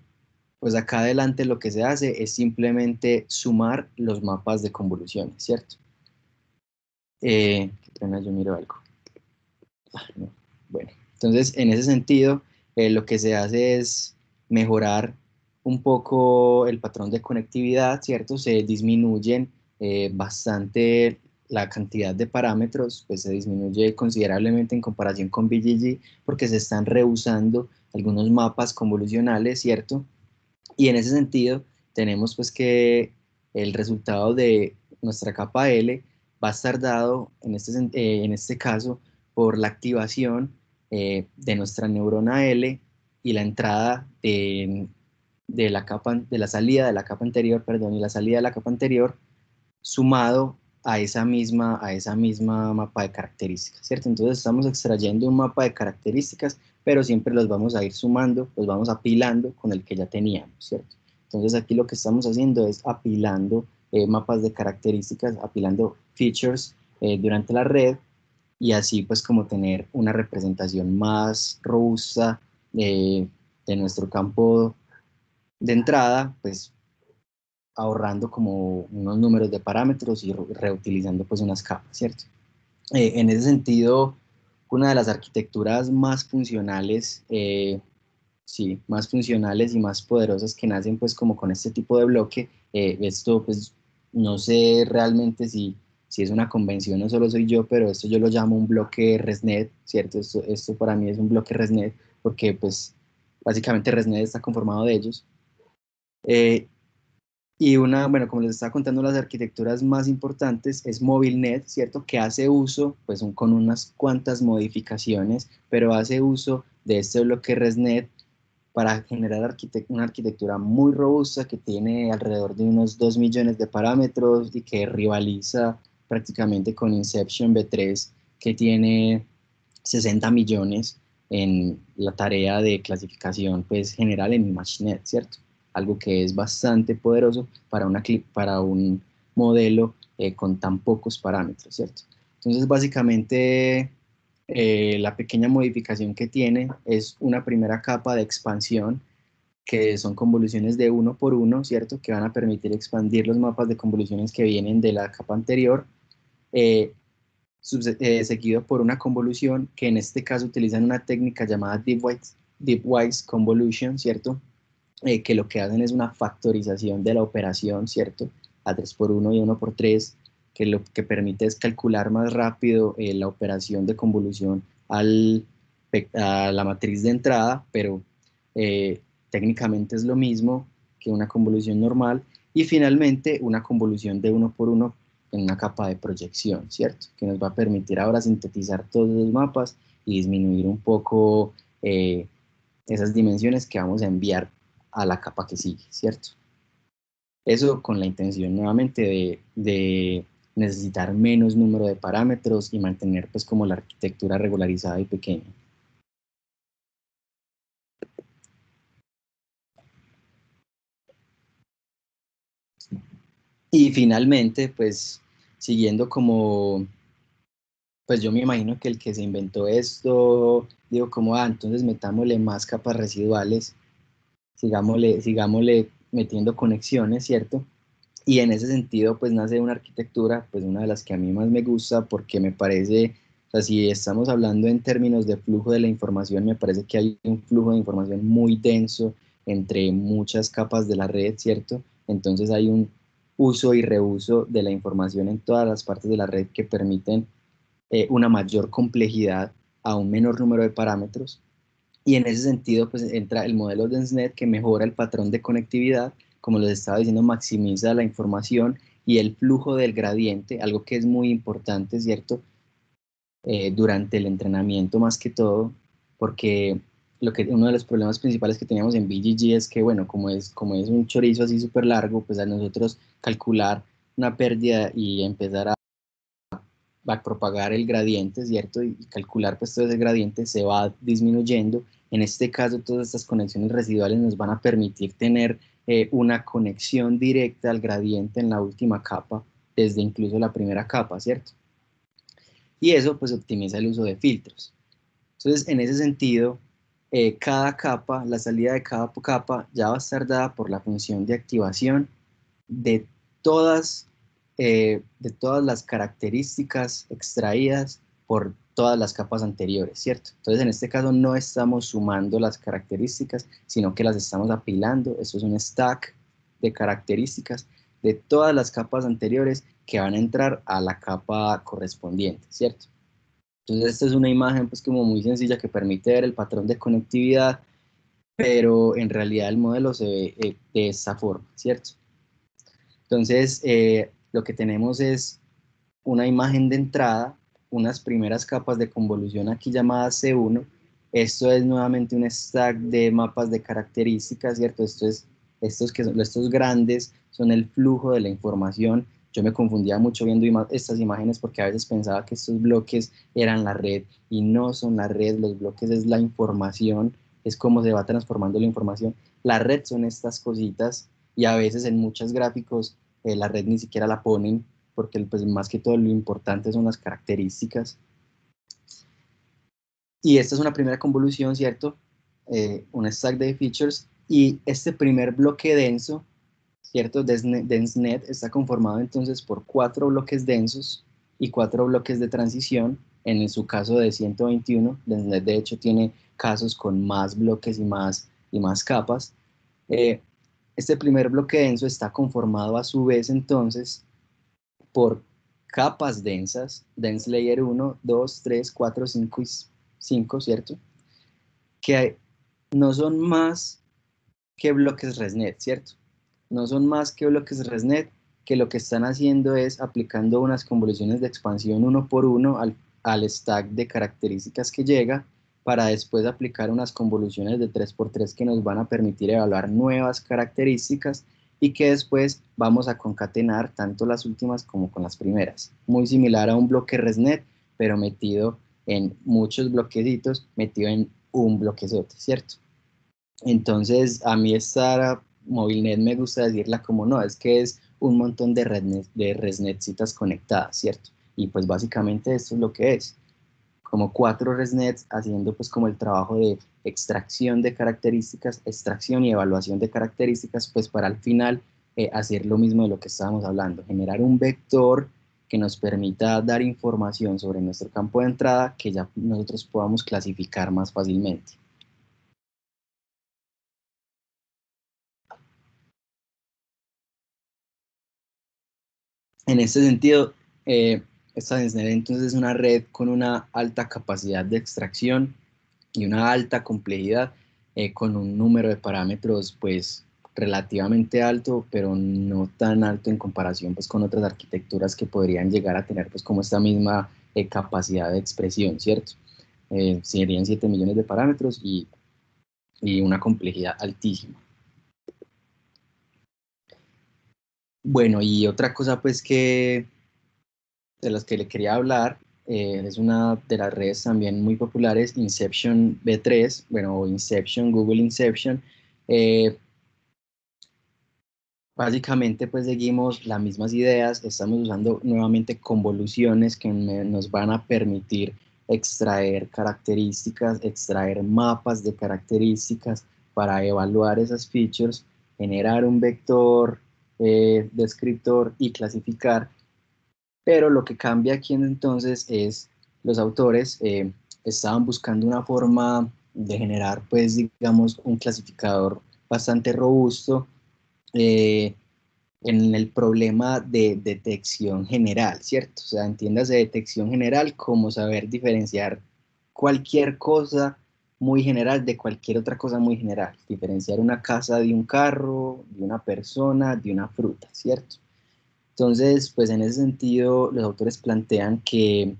pues acá adelante lo que se hace es simplemente sumar los mapas de convoluciones, ¿cierto? Qué pena, yo miro algo. No. Bueno, entonces en ese sentido, lo que se hace es mejorar un poco el patrón de conectividad, ¿cierto? Se disminuyen bastante la cantidad de parámetros, pues se disminuye considerablemente en comparación con BGG, porque se están reusando algunos mapas convolucionales, ¿cierto? Y en ese sentido, tenemos pues que el resultado de nuestra capa L va a estar dado en este caso por la activación de nuestra neurona L y la entrada de la capa, de la salida de la capa anterior, perdón, y la salida de la capa anterior sumado a esa misma mapa de características, ¿cierto? Entonces estamos extrayendo un mapa de características, pero siempre los vamos a ir sumando, los vamos apilando con el que ya teníamos, ¿cierto? Entonces aquí lo que estamos haciendo es apilando mapas de características, apilando features durante la red y así pues como tener una representación más robusta de nuestro campo de entrada, pues ahorrando como unos números de parámetros y reutilizando pues unas capas, ¿cierto? En ese sentido, una de las arquitecturas más funcionales, sí, más funcionales y más poderosas que nacen pues como con este tipo de bloque, esto pues no sé realmente si es una convención o solo soy yo, pero esto yo lo llamo un bloque ResNet, ¿cierto? Esto para mí es un bloque ResNet porque pues básicamente ResNet está conformado de ellos. Eh, y una, bueno, como les estaba contando, las arquitecturas más importantes es MobileNet, ¿cierto? Que hace uso, pues con unas cuantas modificaciones, pero hace uso de este bloque ResNet para generar una arquitectura muy robusta que tiene alrededor de unos 2 millones de parámetros y que rivaliza prácticamente con Inception V3, que tiene 60 millones en la tarea de clasificación pues, general en ImageNet, ¿cierto? Algo que es bastante poderoso para un modelo con tan pocos parámetros, ¿cierto? Entonces, básicamente, la pequeña modificación que tiene es una primera capa de expansión, que son convoluciones de uno por uno, ¿cierto? Que van a permitir expandir los mapas de convoluciones que vienen de la capa anterior. Eh, Seguido por una convolución que en este caso utilizan una técnica llamada Deepwise Convolution, ¿cierto? Que lo que hacen es una factorización de la operación, ¿cierto? A 3 por uno y uno por 3, que lo que permite es calcular más rápido la operación de convolución a la matriz de entrada, pero técnicamente es lo mismo que una convolución normal. Y finalmente una convolución de uno por uno en una capa de proyección, ¿cierto? Que nos va a permitir ahora sintetizar todos los mapas y disminuir un poco esas dimensiones que vamos a enviar a la capa que sigue, ¿cierto? Eso con la intención nuevamente de necesitar menos número de parámetros y mantener pues como la arquitectura regularizada y pequeña. Y finalmente, pues siguiendo como pues yo me imagino que el que se inventó esto, digo como, entonces metámosle más capas residuales, sigámosle metiendo conexiones, ¿cierto? Y en ese sentido, pues nace una arquitectura, pues una de las que a mí más me gusta porque me parece, o sea, si estamos hablando en términos de flujo de la información, me parece que hay un flujo de información muy denso entre muchas capas de la red, ¿cierto? Entonces hay un uso y reuso de la información en todas las partes de la red que permiten una mayor complejidad a un menor número de parámetros. Y en ese sentido, pues entra el modelo DenseNet que mejora el patrón de conectividad, como les estaba diciendo, maximiza la información y el flujo del gradiente, algo que es muy importante, ¿cierto? durante el entrenamiento más que todo, porque uno de los problemas principales que teníamos en BGG es que, bueno, como es un chorizo así súper largo, pues a nosotros calcular una pérdida y empezar a propagar el gradiente, ¿cierto? Y calcular pues todo ese gradiente se va disminuyendo. En este caso, todas estas conexiones residuales nos van a permitir tener una conexión directa al gradiente en la última capa, desde incluso la primera capa, ¿cierto? Y eso pues optimiza el uso de filtros. Entonces, en ese sentido, cada capa, la salida de cada capa ya va a estar dada por la función de activación de todas las características extraídas por todas las capas anteriores, ¿cierto? Entonces, en este caso no estamos sumando las características, sino que las estamos apilando. Esto es un stack de características de todas las capas anteriores que van a entrar a la capa correspondiente, ¿cierto? Entonces, esta es una imagen pues como muy sencilla que permite ver el patrón de conectividad, pero en realidad el modelo se ve de esta forma, ¿cierto? Entonces, lo que tenemos es una imagen de entrada, unas primeras capas de convolución aquí llamadas C1. Esto es nuevamente un stack de mapas de características, ¿cierto? Estos grandes son el flujo de la información. Yo me confundía mucho viendo estas imágenes porque a veces pensaba que estos bloques eran la red y no son la red. Los bloques es la información, es cómo se va transformando la información. La red son estas cositas y a veces en muchos gráficos la red ni siquiera la ponen porque pues, más que todo lo importante son las características. Y esta es una primera convolución, ¿cierto? Un stack de features. Y este primer bloque denso, ¿cierto? DenseNet está conformado entonces por 4 bloques densos y 4 bloques de transición. En su caso de 121, DenseNet de hecho tiene casos con más bloques y más capas. Eh, este primer bloque denso está conformado a su vez entonces por capas densas, dense layer 1, 2, 3, 4, 5 y 5, ¿cierto? Que no son más que bloques ResNet, ¿cierto? No son más que bloques ResNet que lo que están haciendo es aplicando unas convoluciones de expansión uno por uno al stack de características que llega para después aplicar unas convoluciones de 3x3 que nos van a permitir evaluar nuevas características y que después vamos a concatenar tanto las últimas como con las primeras. Muy similar a un bloque ResNet, pero metido en muchos bloquecitos, metido en un bloquezote, ¿cierto? Entonces, a mí esta MobileNet me gusta decirla como no, es que es un montón de ResNetcitas conectadas, ¿cierto? Y pues básicamente esto es lo que es, como 4 ResNets haciendo pues como el trabajo de extracción de características, extracción y evaluación de características, pues para al final hacer lo mismo de lo que estábamos hablando, generar un vector que nos permita dar información sobre nuestro campo de entrada que ya nosotros podamos clasificar más fácilmente. En este sentido, esta DenseNet entonces es una red con una alta capacidad de extracción y una alta complejidad, con un número de parámetros pues relativamente alto, pero no tan alto en comparación pues con otras arquitecturas que podrían llegar a tener pues como esta misma capacidad de expresión, ¿cierto? Serían 7 millones de parámetros y una complejidad altísima. Bueno, y otra cosa pues que de las que le quería hablar, es una de las redes también muy populares, Inception V3, bueno, o Inception, Google Inception. Eh, Básicamente pues seguimos las mismas ideas, estamos usando nuevamente convoluciones que nos van a permitir extraer características, extraer mapas de características para evaluar esas features, generar un vector descriptor y clasificar. Pero lo que cambia aquí entonces es los autores estaban buscando una forma de generar, pues, digamos, un clasificador bastante robusto eh, en el problema de detección general, ¿cierto? O sea, entiendas de detección general como saber diferenciar cualquier cosa muy general de cualquier otra cosa muy general, diferenciar una casa de un carro, de una persona, de una fruta, ¿cierto? Entonces, pues en ese sentido, los autores plantean que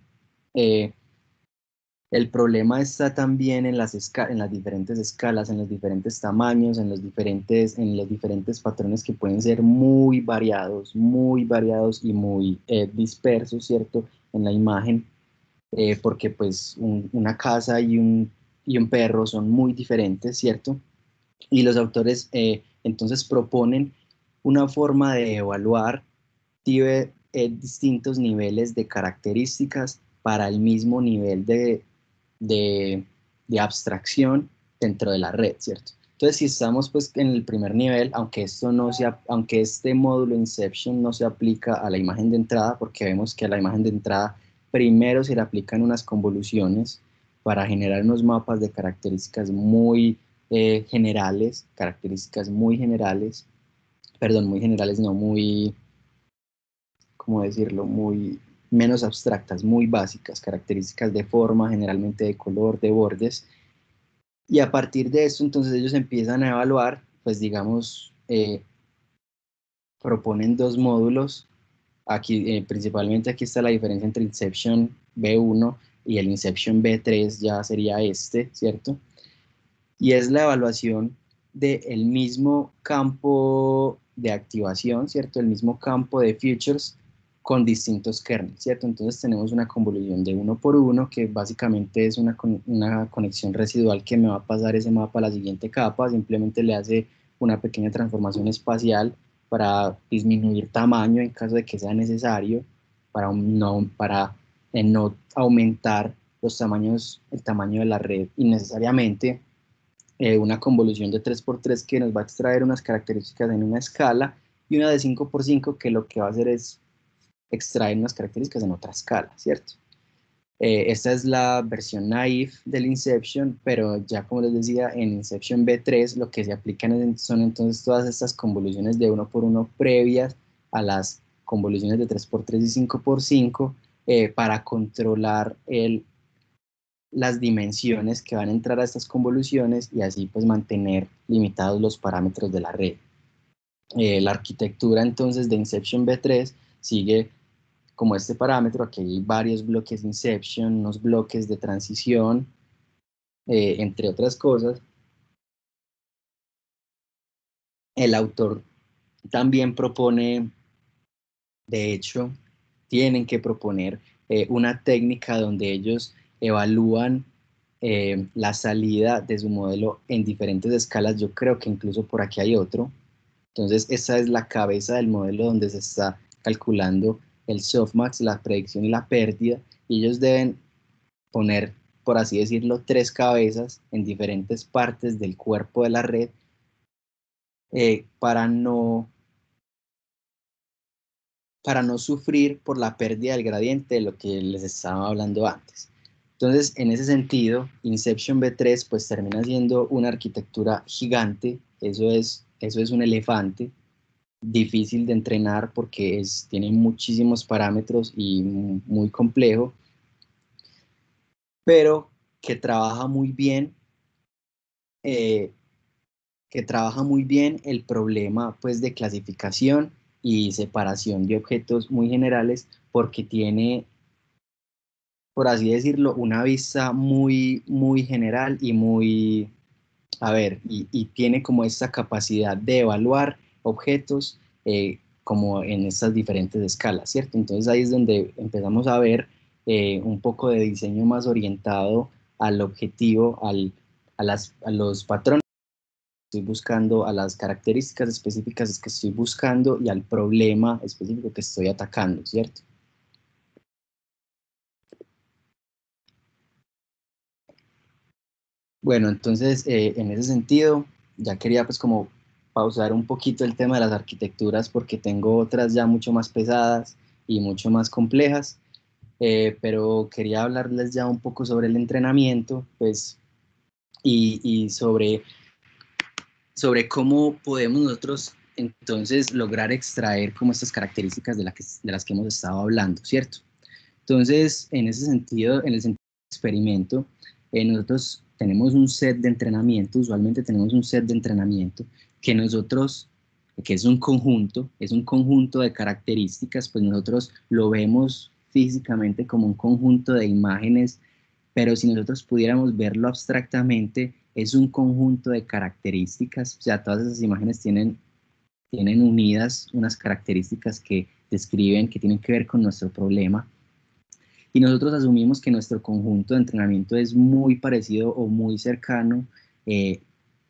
El problema está también en en las diferentes escalas, en los diferentes tamaños, en los diferentes patrones que pueden ser muy variados y muy dispersos, ¿cierto? En la imagen, porque pues una casa y un perro son muy diferentes, ¿cierto? Y los autores entonces proponen una forma de evaluar distintos niveles de características para el mismo nivel de, de abstracción dentro de la red, ¿cierto? Entonces, si estamos pues en el primer nivel, aunque este módulo Inception no se aplica a la imagen de entrada, porque vemos que a la imagen de entrada primero se le aplican unas convoluciones para generar unos mapas de características muy perdón, muy generales, no muy, ¿cómo decirlo? Muy menos abstractas, muy básicas, características de forma, generalmente de color, de bordes. Y a partir de esto, entonces ellos empiezan a evaluar, pues digamos, proponen dos módulos. Aquí, principalmente aquí está la diferencia entre Inception B1 y el Inception B3, ya sería este, ¿cierto? Y es la evaluación del mismo campo de activación, ¿cierto? El mismo campo de features con distintos kernels, ¿cierto? Entonces tenemos una convolución de uno por uno, que básicamente es una conexión residual que me va a pasar ese mapa a la siguiente capa, simplemente le hace una pequeña transformación espacial para disminuir tamaño en caso de que sea necesario, para no aumentar el tamaño de la red innecesariamente, una convolución de 3x3 que nos va a extraer unas características en una escala y una de 5x5 que lo que va a hacer es extraer unas características en otra escala, ¿cierto? Esta es la versión naive del Inception, pero ya como les decía, en Inception B3 lo que se aplican son entonces todas estas convoluciones de uno por uno previas a las convoluciones de 3x3 y 5x5 para controlar las dimensiones que van a entrar a estas convoluciones y así pues mantener limitados los parámetros de la red. La arquitectura entonces de Inception B3 sigue como este parámetro. Aquí hay varios bloques de Inception, unos bloques de transición, entre otras cosas. El autor también propone, de hecho, tienen que proponer una técnica donde ellos evalúan la salida de su modelo en diferentes escalas. Yo creo que incluso por aquí hay otro. Entonces, esa es la cabeza del modelo donde se está calculando el softmax, la predicción y la pérdida. Y ellos deben poner, por así decirlo, tres cabezas en diferentes partes del cuerpo de la red para no sufrir por la pérdida del gradiente de lo que les estaba hablando antes. Entonces, en ese sentido, Inception B3 pues termina siendo una arquitectura gigante. Eso es un elefante difícil de entrenar porque tiene muchísimos parámetros y muy complejo, pero que trabaja muy bien, eh, que trabaja muy bien el problema pues de clasificación y separación de objetos muy generales, porque tiene, por así decirlo, una vista muy general y y tiene como esta capacidad de evaluar objetos como en estas diferentes escalas, ¿cierto? Entonces ahí es donde empezamos a ver un poco de diseño más orientado al objetivo, a los patrones que estoy buscando, a las características específicas que estoy buscando y al problema específico que estoy atacando, ¿cierto? Bueno, entonces en ese sentido ya quería pues como pausar un poquito el tema de las arquitecturas porque tengo otras ya mucho más pesadas y mucho más complejas, pero quería hablarles ya un poco sobre el entrenamiento, pues, y sobre cómo podemos nosotros entonces lograr extraer como estas características de las que hemos estado hablando, ¿cierto? Entonces, en ese sentido, en el sentido del experimento, nosotros tenemos un set de entrenamiento, usualmente tenemos un set de entrenamiento que nosotros, que es un conjunto de características, pues nosotros lo vemos físicamente como un conjunto de imágenes pero si nosotros pudiéramos verlo abstractamente, es un conjunto de características, o sea, todas esas imágenes tienen unidas unas características que describen, que tienen que ver con nuestro problema, y nosotros asumimos que nuestro conjunto de entrenamiento es muy parecido o muy cercano eh,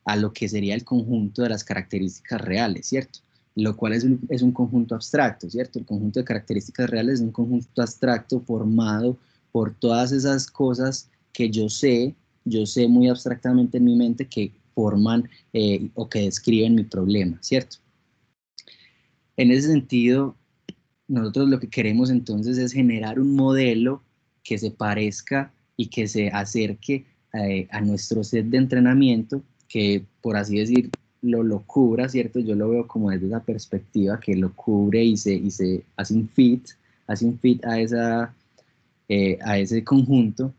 a lo que sería el conjunto de las características reales, ¿cierto? Lo cual es un conjunto abstracto, ¿cierto? El conjunto de características reales es un conjunto abstracto formado por todas esas cosas que yo sé muy abstractamente en mi mente que forman o que describen mi problema, ¿cierto? En ese sentido, nosotros lo que queremos entonces es generar un modelo que se parezca y que se acerque a nuestro set de entrenamiento, que por así decir lo cubra, ¿cierto? Yo lo veo como desde esa perspectiva, que lo cubre y se hace un fit a ese conjunto.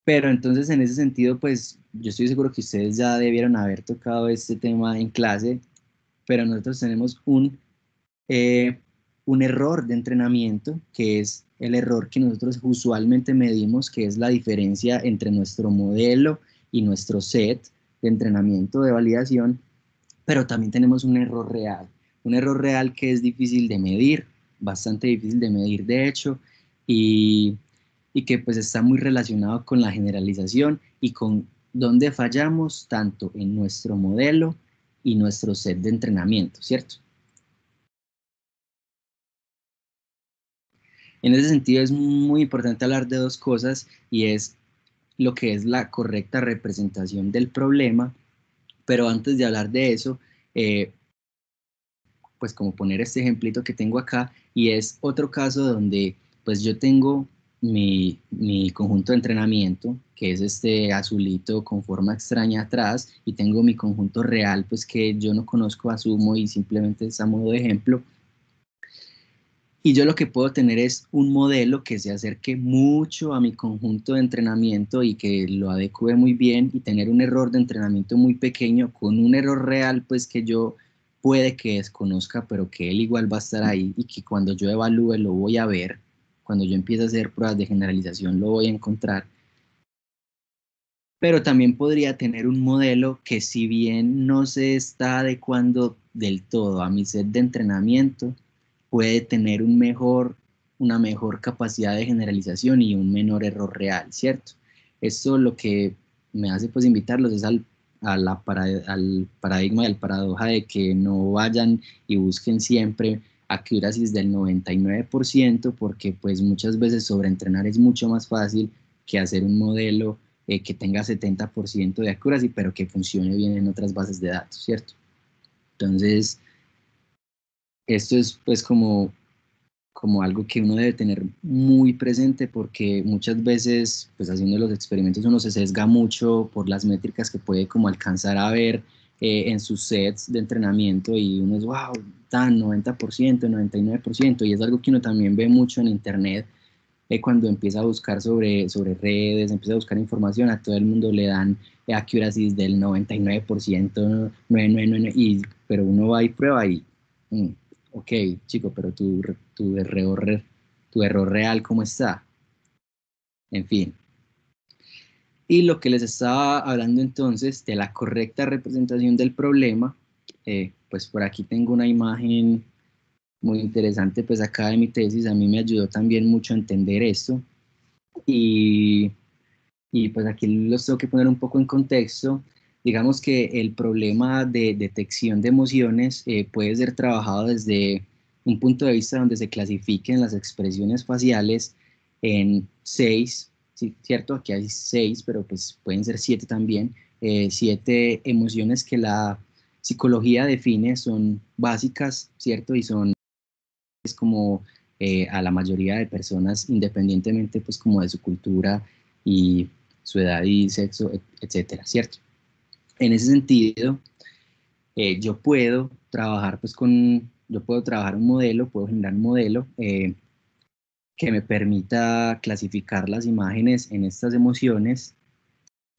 Pero entonces en ese sentido, pues yo estoy seguro que ustedes ya debieron haber tocado este tema en clase, pero nosotros tenemos eh, un error de entrenamiento, que es el error que nosotros usualmente medimos, que es la diferencia entre nuestro modelo y nuestro set de entrenamiento de validación, pero también tenemos un error real que es difícil de medir, bastante difícil de medir de hecho, y, y que pues está muy relacionado con la generalización y con dónde fallamos tanto en nuestro modelo y nuestro set de entrenamiento, ¿cierto? En ese sentido es muy importante hablar de dos cosas y es lo que es la correcta representación del problema, pero antes de hablar de eso, eh, pues como poner este ejemplito que tengo acá y es otro caso donde pues yo tengo mi conjunto de entrenamiento, que es este azulito con forma extraña atrás, y tengo mi conjunto real, pues que yo no conozco, asumo y simplemente es a modo de ejemplo. Y yo lo que puedo tener es un modelo que se acerque mucho a mi conjunto de entrenamiento y que lo adecue muy bien y tener un error de entrenamiento muy pequeño con un error real, pues que yo puede que desconozca, pero que él igual va a estar ahí y que cuando yo evalúe lo voy a ver, cuando yo empiece a hacer pruebas de generalización lo voy a encontrar. Pero también podría tener un modelo que si bien no se está adecuando del todo a mi set de entrenamiento, puede tener una mejor capacidad de generalización y un menor error real, ¿cierto? Esto lo que me hace pues invitarlos es al paradigma y al paradoja de que no vayan y busquen siempre accuracies del 99%, porque pues muchas veces sobreentrenar es mucho más fácil que hacer un modelo que tenga 70% de accuracy, pero que funcione bien en otras bases de datos, ¿cierto? Entonces, esto es pues como algo que uno debe tener muy presente porque muchas veces, pues haciendo los experimentos uno se sesga mucho por las métricas que puede como alcanzar a ver en sus sets de entrenamiento y uno es, wow, tan 90%, 99%, y es algo que uno también ve mucho en internet cuando empieza a buscar sobre redes, empieza a buscar información, a todo el mundo le dan accuracies del 99%, 999, pero uno va y prueba y, mm, ok, chico, pero tu error real, ¿cómo está? En fin. Y lo que les estaba hablando entonces de la correcta representación del problema, pues por aquí tengo una imagen muy interesante, pues acá de mi tesis, a mí me ayudó también mucho a entender esto. Y, y pues aquí los tengo que poner un poco en contexto. Digamos que el problema de detección de emociones puede ser trabajado desde un punto de vista donde se clasifiquen las expresiones faciales en seis, ¿sí? ¿Cierto? Aquí hay seis, pero pues pueden ser siete también. Siete emociones que la psicología define son básicas, ¿cierto? Y son es como a la mayoría de personas, independientemente pues como de su cultura y su edad y sexo, etcétera, ¿cierto? En ese sentido, yo puedo trabajar un modelo, puedo generar un modelo que me permita clasificar las imágenes en estas emociones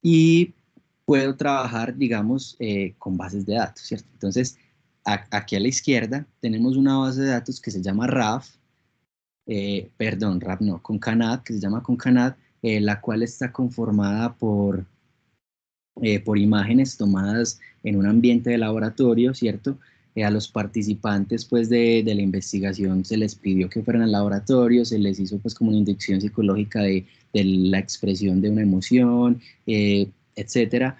y puedo trabajar, digamos, con bases de datos, ¿cierto? Entonces, aquí a la izquierda tenemos una base de datos que se llama RAF, perdón, RAP no, Concanad, que se llama Concanad, la cual está conformada por imágenes tomadas en un ambiente de laboratorio, ¿cierto? A los participantes pues de la investigación se les pidió que fueran al laboratorio, se les hizo pues como una inducción psicológica de la expresión de una emoción, etcétera.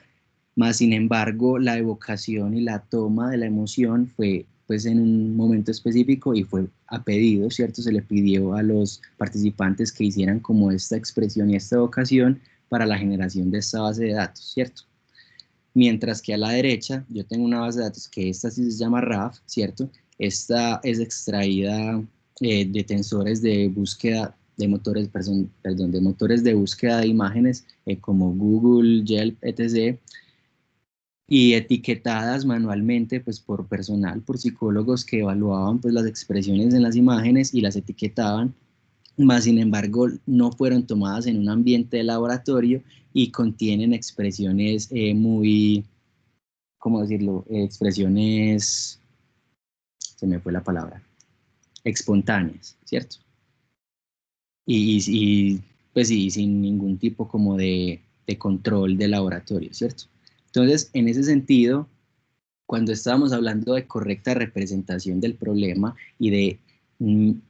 Más sin embargo, la evocación y la toma de la emoción fue pues en un momento específico y fue a pedido, ¿cierto? Se le pidió a los participantes que hicieran como esta expresión y esta evocación para la generación de esta base de datos, ¿cierto? Mientras que a la derecha yo tengo una base de datos que esta sí se llama RAF, ¿cierto? Esta es extraída de tensores de búsqueda de motores, perdón, de motores de búsqueda de imágenes como Google, Yelp, etc. Y etiquetadas manualmente pues por personal, por psicólogos que evaluaban pues las expresiones en las imágenes y las etiquetaban, más sin embargo no fueron tomadas en un ambiente de laboratorio y contienen expresiones muy, ¿cómo decirlo? Expresiones, se me fue la palabra, espontáneas, ¿cierto? Y pues sí, sin ningún tipo como de control de laboratorio, ¿cierto? Entonces, en ese sentido, cuando estábamos hablando de correcta representación del problema y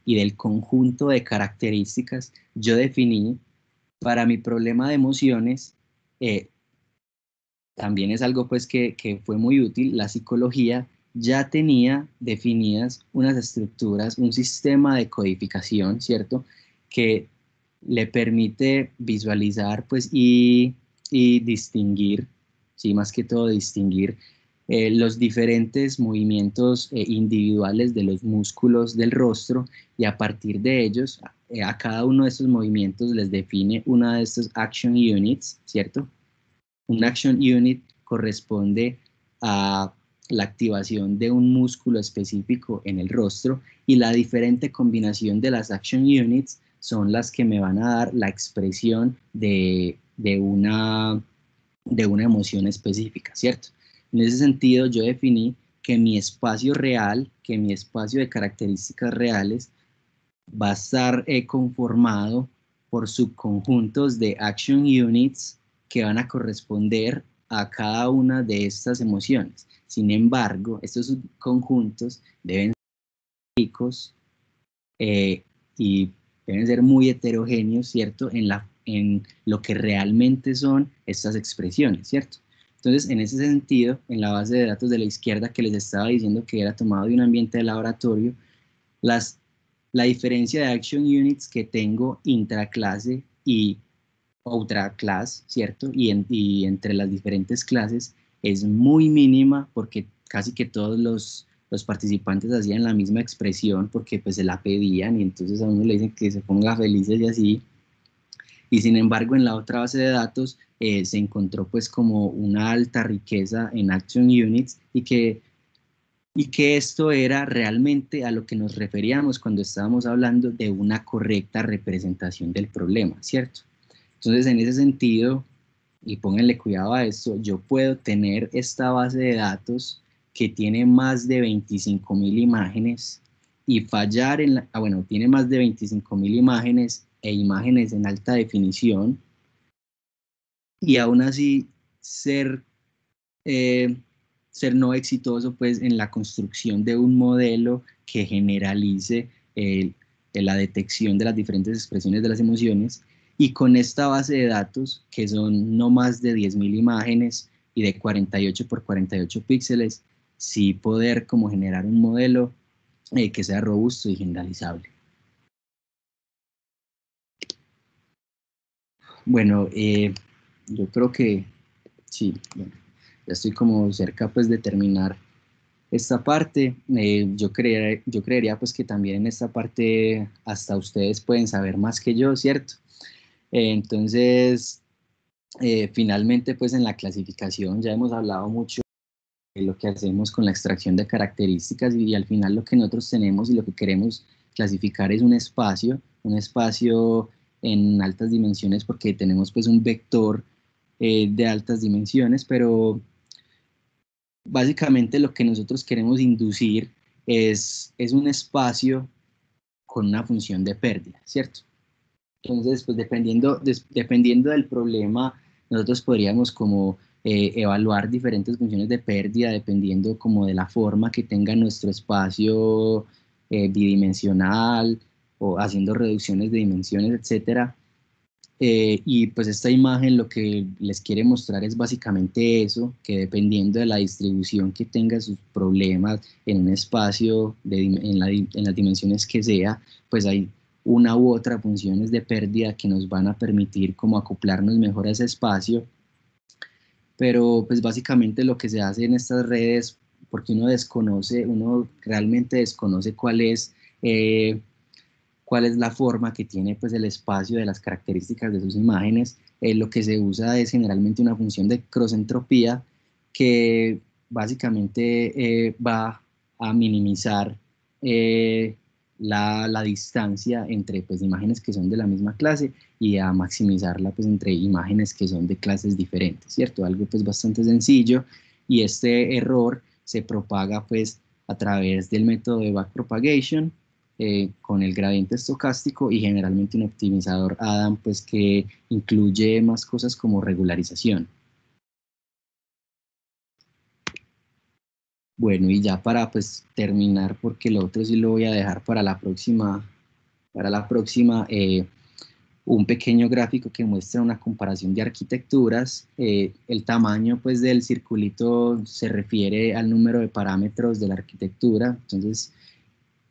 del conjunto de características, yo definí para mi problema de emociones, eh, también es algo pues que fue muy útil, la psicología ya tenía definidas unas estructuras, un sistema de codificación, ¿cierto? Que le permite visualizar pues y distinguir, sí, más que todo distinguir los diferentes movimientos individuales de los músculos del rostro y a partir de ellos, a cada uno de estos movimientos les define una de estas action units, ¿cierto? Un action unit corresponde a la activación de un músculo específico en el rostro y la diferente combinación de las action units son las que me van a dar la expresión de una emoción específica, ¿cierto? En ese sentido, yo definí que mi espacio real, que mi espacio de características reales va a estar conformado por subconjuntos de action units que van a corresponder a cada una de estas emociones. Sin embargo, estos subconjuntos deben ser ricos y deben ser muy heterogéneos, ¿cierto? En lo que realmente son estas expresiones, ¿cierto? Entonces, en ese sentido, en la base de datos de la izquierda que les estaba diciendo que era tomado de un ambiente de laboratorio, las, la diferencia de action units que tengo intraclase y outra class, ¿cierto? Y entre las diferentes clases es muy mínima porque casi que todos los participantes hacían la misma expresión porque pues se la pedían y entonces a uno le dicen que se ponga felices y así. Y sin embargo en la otra base de datos se encontró pues como una alta riqueza en action units y que esto era realmente a lo que nos referíamos cuando estábamos hablando de una correcta representación del problema, ¿cierto? Entonces, en ese sentido, y pónganle cuidado a esto, yo puedo tener esta base de datos que tiene más de 25.000 imágenes y fallar en bueno, tiene más de 25.000 imágenes e imágenes en alta definición y aún así ser eh, ser no exitoso pues en la construcción de un modelo que generalice la detección de las diferentes expresiones de las emociones y con esta base de datos que son no más de 10.000 imágenes y de 48 por 48 píxeles, sí poder como generar un modelo que sea robusto y generalizable. Bueno, yo creo que sí, bueno, ya estoy como cerca pues de terminar esta parte. Yo creería pues que también en esta parte hasta ustedes pueden saber más que yo, ¿cierto? Entonces, finalmente pues en la clasificación ya hemos hablado mucho de lo que hacemos con la extracción de características y al final lo que nosotros tenemos y lo que queremos clasificar es un espacio en altas dimensiones porque tenemos pues un vector de altas dimensiones, pero básicamente lo que nosotros queremos inducir es un espacio con una función de pérdida, ¿cierto? Entonces, pues dependiendo del problema, nosotros podríamos como evaluar diferentes funciones de pérdida dependiendo como de la forma que tenga nuestro espacio bidimensional o haciendo reducciones de dimensiones, etcétera. Y pues esta imagen lo que les quiere mostrar es básicamente eso, que dependiendo de la distribución que tenga sus problemas en un espacio, en las dimensiones que sea, pues hay una u otra funciones de pérdida que nos van a permitir como acoplarnos mejor a ese espacio, pero pues básicamente lo que se hace en estas redes, porque uno realmente desconoce eh, cuál es la forma que tiene pues el espacio de las características de sus imágenes. Lo que se usa es generalmente una función de cross-entropía que básicamente va a minimizar la distancia entre pues, imágenes que son de la misma clase y a maximizarla pues, entre imágenes que son de clases diferentes, ¿cierto? Algo pues bastante sencillo y este error se propaga pues a través del método de backpropagation con el gradiente estocástico y generalmente un optimizador Adam, pues que incluye más cosas como regularización. Bueno, y ya para pues terminar, porque lo otro sí lo voy a dejar para la próxima, un pequeño gráfico que muestra una comparación de arquitecturas. El tamaño pues del circulito se refiere al número de parámetros de la arquitectura, entonces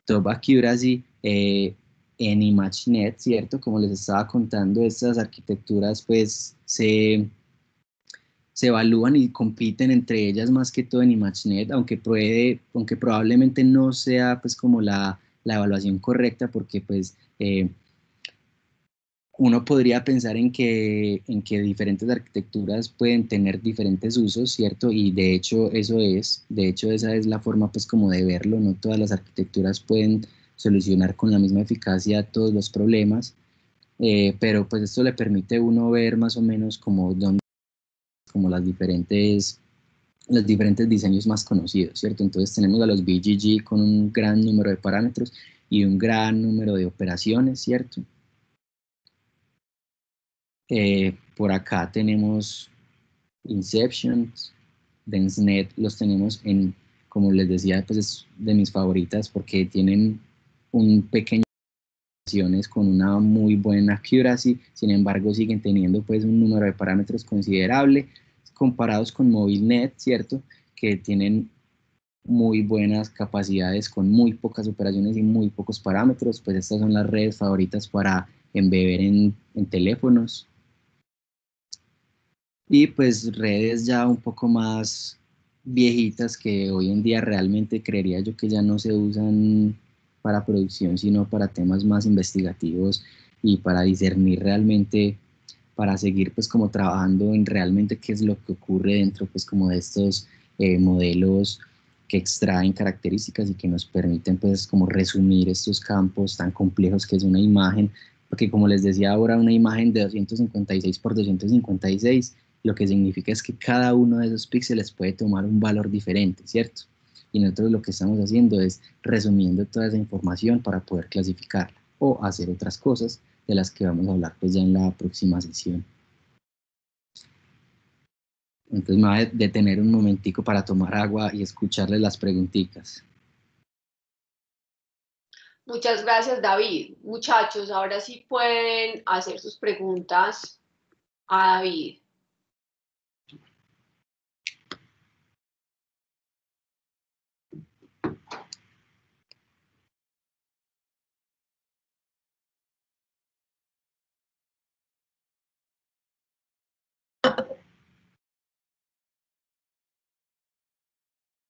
Top Accuracy en ImageNet, ¿cierto? Como les estaba contando, estas arquitecturas pues se evalúan y compiten entre ellas más que todo en ImageNet, aunque probablemente no sea pues como la evaluación correcta porque pues uno podría pensar en que diferentes arquitecturas pueden tener diferentes usos, ¿cierto? Y de hecho esa es la forma pues como de verlo, no todas las arquitecturas pueden solucionar con la misma eficacia todos los problemas, pero pues esto le permite a uno ver más o menos como los diferentes diseños más conocidos, ¿cierto? Entonces tenemos a los BGG con un gran número de parámetros y un gran número de operaciones, ¿cierto? Por acá tenemos Inceptions, DenseNet, los tenemos como les decía, pues es de mis favoritas porque tienen un pequeño con una muy buena accuracy, sin embargo siguen teniendo pues un número de parámetros considerable comparados con MobileNet, ¿cierto? Que tienen muy buenas capacidades con muy pocas operaciones y muy pocos parámetros, pues estas son las redes favoritas para embeber en teléfonos. Y pues redes ya un poco más viejitas que hoy en día realmente creería yo que ya no se usan para producción, sino para temas más investigativos y para discernir realmente, para seguir pues como trabajando en realmente qué es lo que ocurre dentro pues como de estos modelos que extraen características y que nos permiten pues como resumir estos campos tan complejos que es una imagen, porque como les decía ahora, una imagen de 256 por 256 lo que significa es que cada uno de esos píxeles puede tomar un valor diferente, ¿cierto? Y nosotros lo que estamos haciendo es resumiendo toda esa información para poder clasificarla o hacer otras cosas de las que vamos a hablar pues ya en la próxima sesión. Entonces me voy a detener un momentico para tomar agua y escucharles las preguntitas. Muchas gracias, David. Muchachos, ahora sí pueden hacer sus preguntas a David.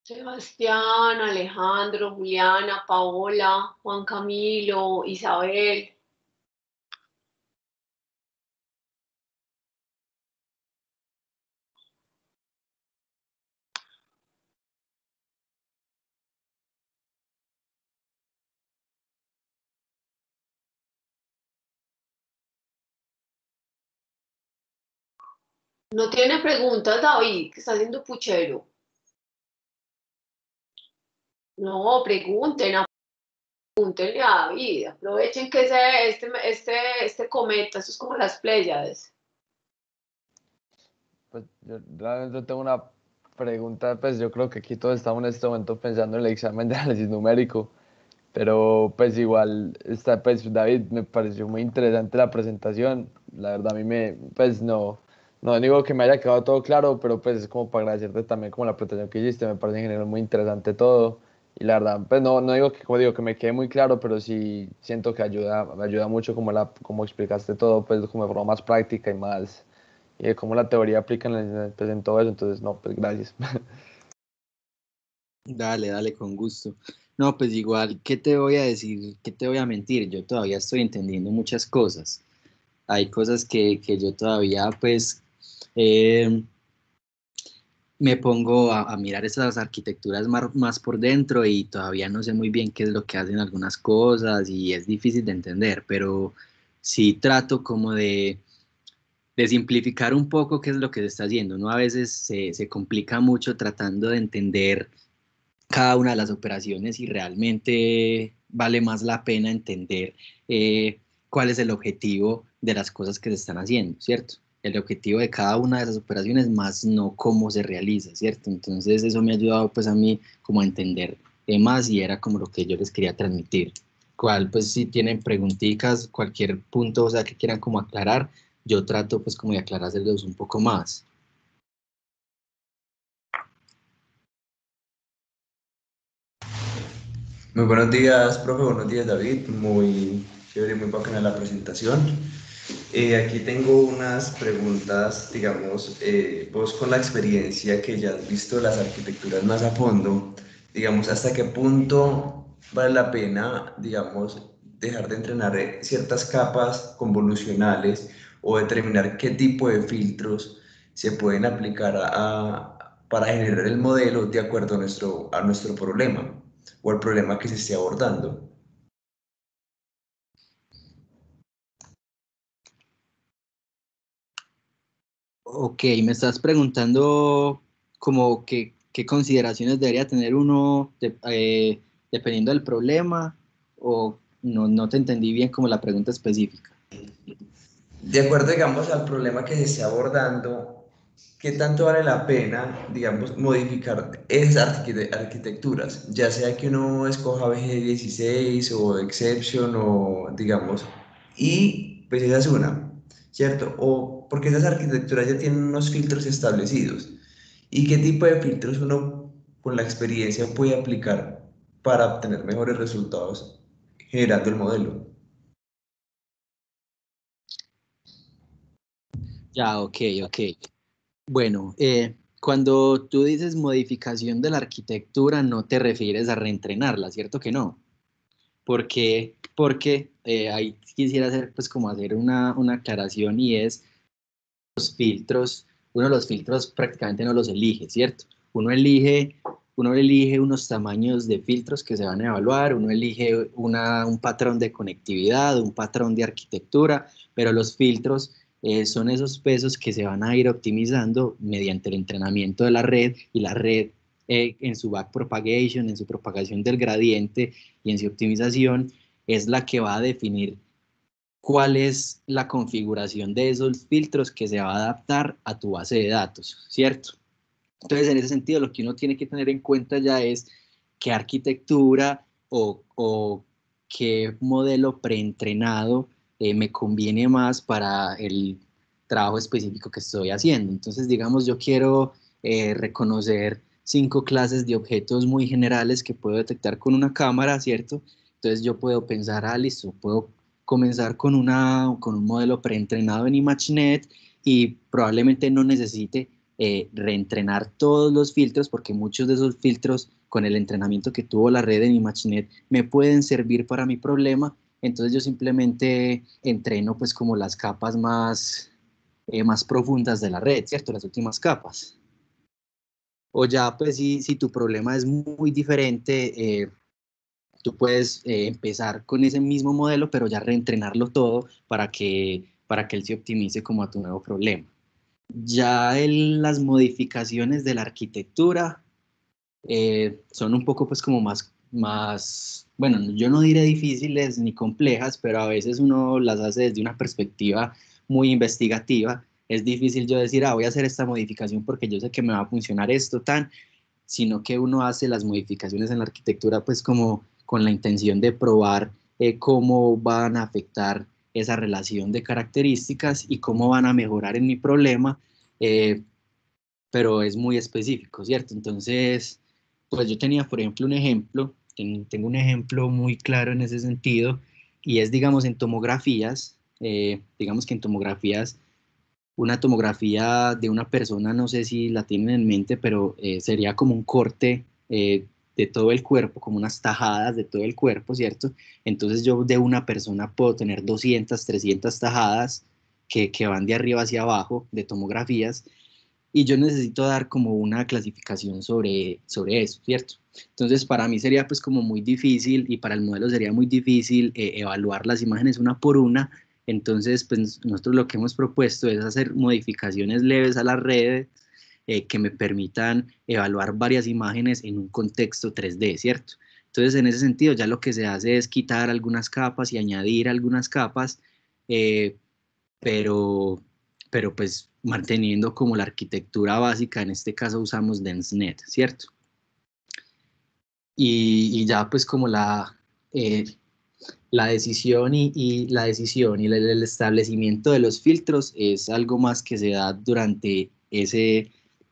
Sebastián, Alejandro, Juliana, Paola, Juan Camilo, Isabel. No tiene preguntas, David, que está haciendo puchero. No, pregunten, Pregúntenle a David, aprovechen que este cometa, eso es como las Pléyades. Pues yo realmente tengo una pregunta, pues yo creo que aquí todos estamos en este momento pensando en el examen de análisis numérico, pero pues igual, está, pues David, me pareció muy interesante la presentación, la verdad a mí pues no digo que me haya quedado todo claro, pero pues es como para agradecerte también como la presentación que hiciste, me parece en general muy interesante todo, y la verdad, pues no digo que, como digo, que me quede muy claro, pero sí siento que me ayuda mucho como explicaste todo, pues como de forma más práctica y de cómo la teoría aplica pues, en todo eso, entonces no, pues gracias. Dale, dale, con gusto. No, pues igual, ¿qué te voy a decir? ¿Qué te voy a mentir? Yo todavía estoy entendiendo muchas cosas. Hay cosas que yo todavía, pues, eh, me pongo a mirar esas arquitecturas más por dentro y todavía no sé muy bien qué es lo que hacen algunas cosas y es difícil de entender, pero sí trato como de simplificar un poco qué es lo que se está haciendo. Uno a veces se complica mucho tratando de entender cada una de las operaciones y realmente vale más la pena entender eh, cuál es el objetivo de las cosas que se están haciendo, ¿cierto? El objetivo de cada una de esas operaciones más no cómo se realiza, ¿cierto? Entonces eso me ha ayudado pues a mí como a entender más y era como lo que yo les quería transmitir. Cual pues si tienen preguntitas, cualquier punto, o sea, que quieran como aclarar, yo trato pues como de aclarárselos un poco más. Muy buenos días, profe. Buenos días, David. Muy chévere, muy bacana la presentación. Aquí tengo unas preguntas, digamos, vos con la experiencia que ya has visto las arquitecturas más a fondo, digamos, ¿hasta qué punto vale la pena, digamos, dejar de entrenar ciertas capas convolucionales o determinar qué tipo de filtros se pueden aplicar para generar el modelo de acuerdo a nuestro problema o al problema que se esté abordando? Ok, me estás preguntando como qué consideraciones debería tener uno dependiendo del problema o no te entendí bien como la pregunta específica. De acuerdo, digamos, al problema que se esté abordando, ¿qué tanto vale la pena, digamos, modificar esas arquitecturas? Ya sea que uno escoja VG16 o Exception o, digamos, y pues esa es una, ¿cierto? O porque esas arquitecturas ya tienen unos filtros establecidos. ¿Y qué tipo de filtros uno con la experiencia puede aplicar para obtener mejores resultados generando el modelo? Ya, ok, ok. Bueno, cuando tú dices modificación de la arquitectura, no te refieres a reentrenarla, ¿cierto que no? Porque ahí quisiera hacer pues como hacer una aclaración y es los filtros, uno de los filtros prácticamente no los elige, ¿cierto? Uno elige, uno elige unos tamaños de filtros que se van a evaluar, uno elige un patrón de conectividad, un patrón de arquitectura, pero los filtros son esos pesos que se van a ir optimizando mediante el entrenamiento de la red y la red en su backpropagation, en su propagación del gradiente y en su optimización es la que va a definir cuál es la configuración de esos filtros que se va a adaptar a tu base de datos, ¿cierto? Entonces, en ese sentido, lo que uno tiene que tener en cuenta ya es qué arquitectura o qué modelo preentrenado me conviene más para el trabajo específico que estoy haciendo. Entonces, digamos, yo quiero reconocer 5 clases de objetos muy generales que puedo detectar con una cámara, ¿cierto? Entonces yo puedo pensar, listo, puedo comenzar con un modelo preentrenado en ImageNet y probablemente no necesite reentrenar todos los filtros porque muchos de esos filtros con el entrenamiento que tuvo la red en ImageNet me pueden servir para mi problema. Entonces yo simplemente entreno pues como las capas más profundas de la red, ¿cierto? Las últimas capas. O ya pues si tu problema es muy diferente, tú puedes empezar con ese mismo modelo, pero ya reentrenarlo todo para que él se optimice como a tu nuevo problema. Ya las modificaciones de la arquitectura son un poco pues como bueno, yo no diré difíciles ni complejas, pero a veces uno las hace desde una perspectiva muy investigativa. Es difícil yo decir, voy a hacer esta modificación porque yo sé que me va a funcionar esto tan, sino que uno hace las modificaciones en la arquitectura pues como con la intención de probar cómo van a afectar esa relación de características y cómo van a mejorar en mi problema, pero es muy específico, ¿cierto? Entonces, pues yo tenía, por ejemplo, un ejemplo, tengo un ejemplo muy claro en ese sentido, y es, digamos, en tomografías, digamos que en tomografías, una tomografía de una persona, no sé si la tienen en mente, pero sería como un corte de todo el cuerpo, como unas tajadas de todo el cuerpo, ¿cierto? Entonces yo de una persona puedo tener 200, 300 tajadas que van de arriba hacia abajo de tomografías, y yo necesito dar como una clasificación sobre eso, ¿cierto? Entonces, para mí sería pues como muy difícil y para el modelo sería muy difícil evaluar las imágenes una por una. Entonces, pues nosotros lo que hemos propuesto es hacer modificaciones leves a la red que me permitan evaluar varias imágenes en un contexto 3D, ¿cierto? Entonces, en ese sentido, ya lo que se hace es quitar algunas capas y añadir algunas capas, eh, pero, pero pues manteniendo como la arquitectura básica, en este caso usamos DenseNet, ¿cierto? Y ya pues como la decisión y el establecimiento de los filtros es algo más que se da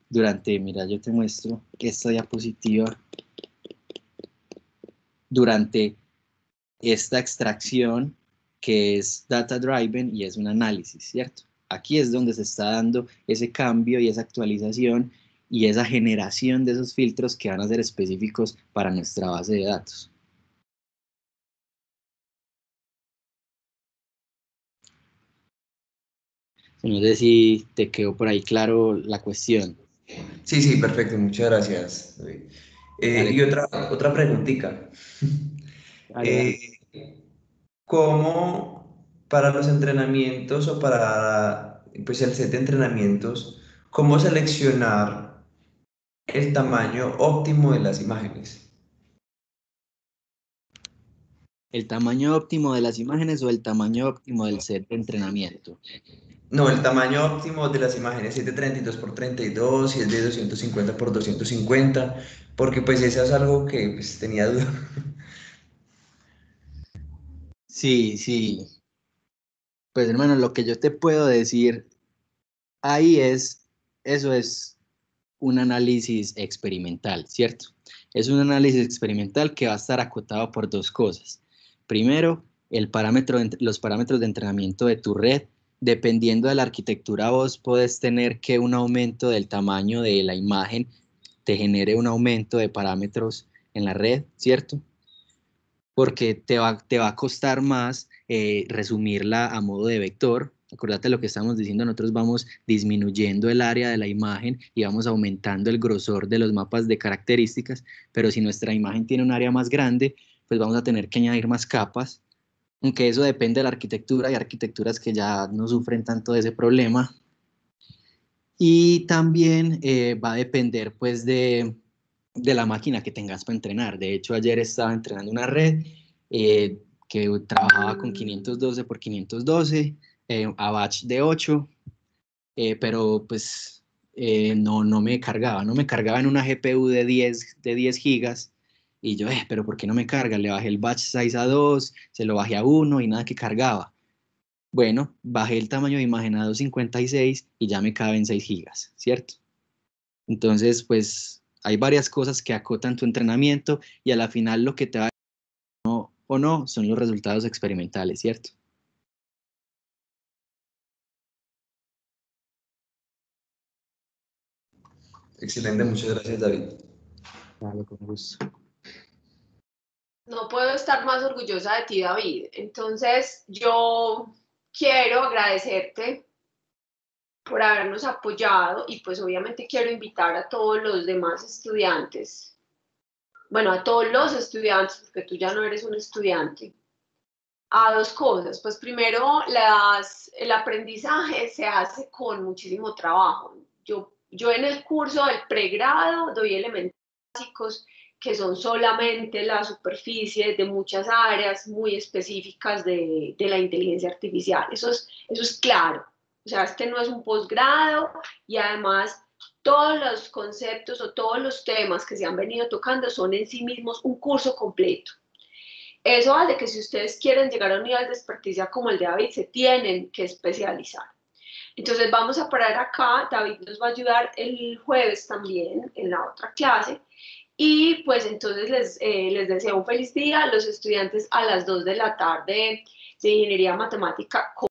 mira, yo te muestro esta diapositiva, durante esta extracción que es data driven y es un análisis, ¿cierto? Aquí es donde se está dando ese cambio y esa actualización y esa generación de esos filtros que van a ser específicos para nuestra base de datos. No sé si te quedó por ahí claro la cuestión. Sí, sí, perfecto, muchas gracias, David. Dale, Y otra preguntita. dale, dale. Eh, ¿Cómo para los entrenamientos o para pues, el set de entrenamientos, cómo seleccionar el tamaño óptimo de las imágenes? ¿El tamaño óptimo de las imágenes o el tamaño óptimo del set de entrenamiento? No, el tamaño óptimo de las imágenes, si es de 32 por 32, si es de 250 por 250, porque pues eso es algo que pues, tenía duda. Sí, sí. Pues hermano, lo que yo te puedo decir ahí eso es un análisis experimental, ¿cierto? Es un análisis experimental que va a estar acotado por dos cosas. Primero, los parámetros de entrenamiento de tu red. Dependiendo de la arquitectura, vos podés tener que un aumento del tamaño de la imagen te genere un aumento de parámetros en la red, ¿cierto? Porque te va a costar más resumirla a modo de vector. Acuérdate lo que estamos diciendo, nosotros vamos disminuyendo el área de la imagen y vamos aumentando el grosor de los mapas de características, pero si nuestra imagen tiene un área más grande, pues vamos a tener que añadir más capas, aunque eso depende de la arquitectura, hay arquitecturas que ya no sufren tanto de ese problema. Y también va a depender pues de la máquina que tengas para entrenar. De hecho, ayer estaba entrenando una red que trabajaba con 512 por 512, a batch de 8, pero pues no me cargaba en una GPU de 10 gigas. Y yo, pero ¿por qué no me carga? Le bajé el batch size a 2, se lo bajé a 1 y nada que cargaba. Bueno, bajé el tamaño de imagen a 256 y ya me caben 6 gigas, ¿cierto? Entonces, pues hay varias cosas que acotan tu entrenamiento y a la final lo que te va a o no son los resultados experimentales, ¿cierto? Excelente, muchas gracias, David. Vale, con gusto. No puedo estar más orgullosa de ti, David. Entonces, yo quiero agradecerte por habernos apoyado y pues obviamente quiero invitar a todos los demás estudiantes, bueno, a todos los estudiantes, porque tú ya no eres un estudiante, a dos cosas. Pues primero, el aprendizaje se hace con muchísimo trabajo. Yo en el curso del pregrado doy elementos básicos que son solamente la superficie de muchas áreas muy específicas de la inteligencia artificial. Eso es claro. O sea, este no es un posgrado y además todos los conceptos o todos los temas que se han venido tocando son en sí mismos un curso completo. Eso hace que si ustedes quieren llegar a un nivel de experticia como el de David, se tienen que especializar. Entonces vamos a parar acá. David nos va a ayudar el jueves también en la otra clase. Y pues entonces les deseo un feliz día. Los estudiantes a las 2 de la tarde de Ingeniería Matemática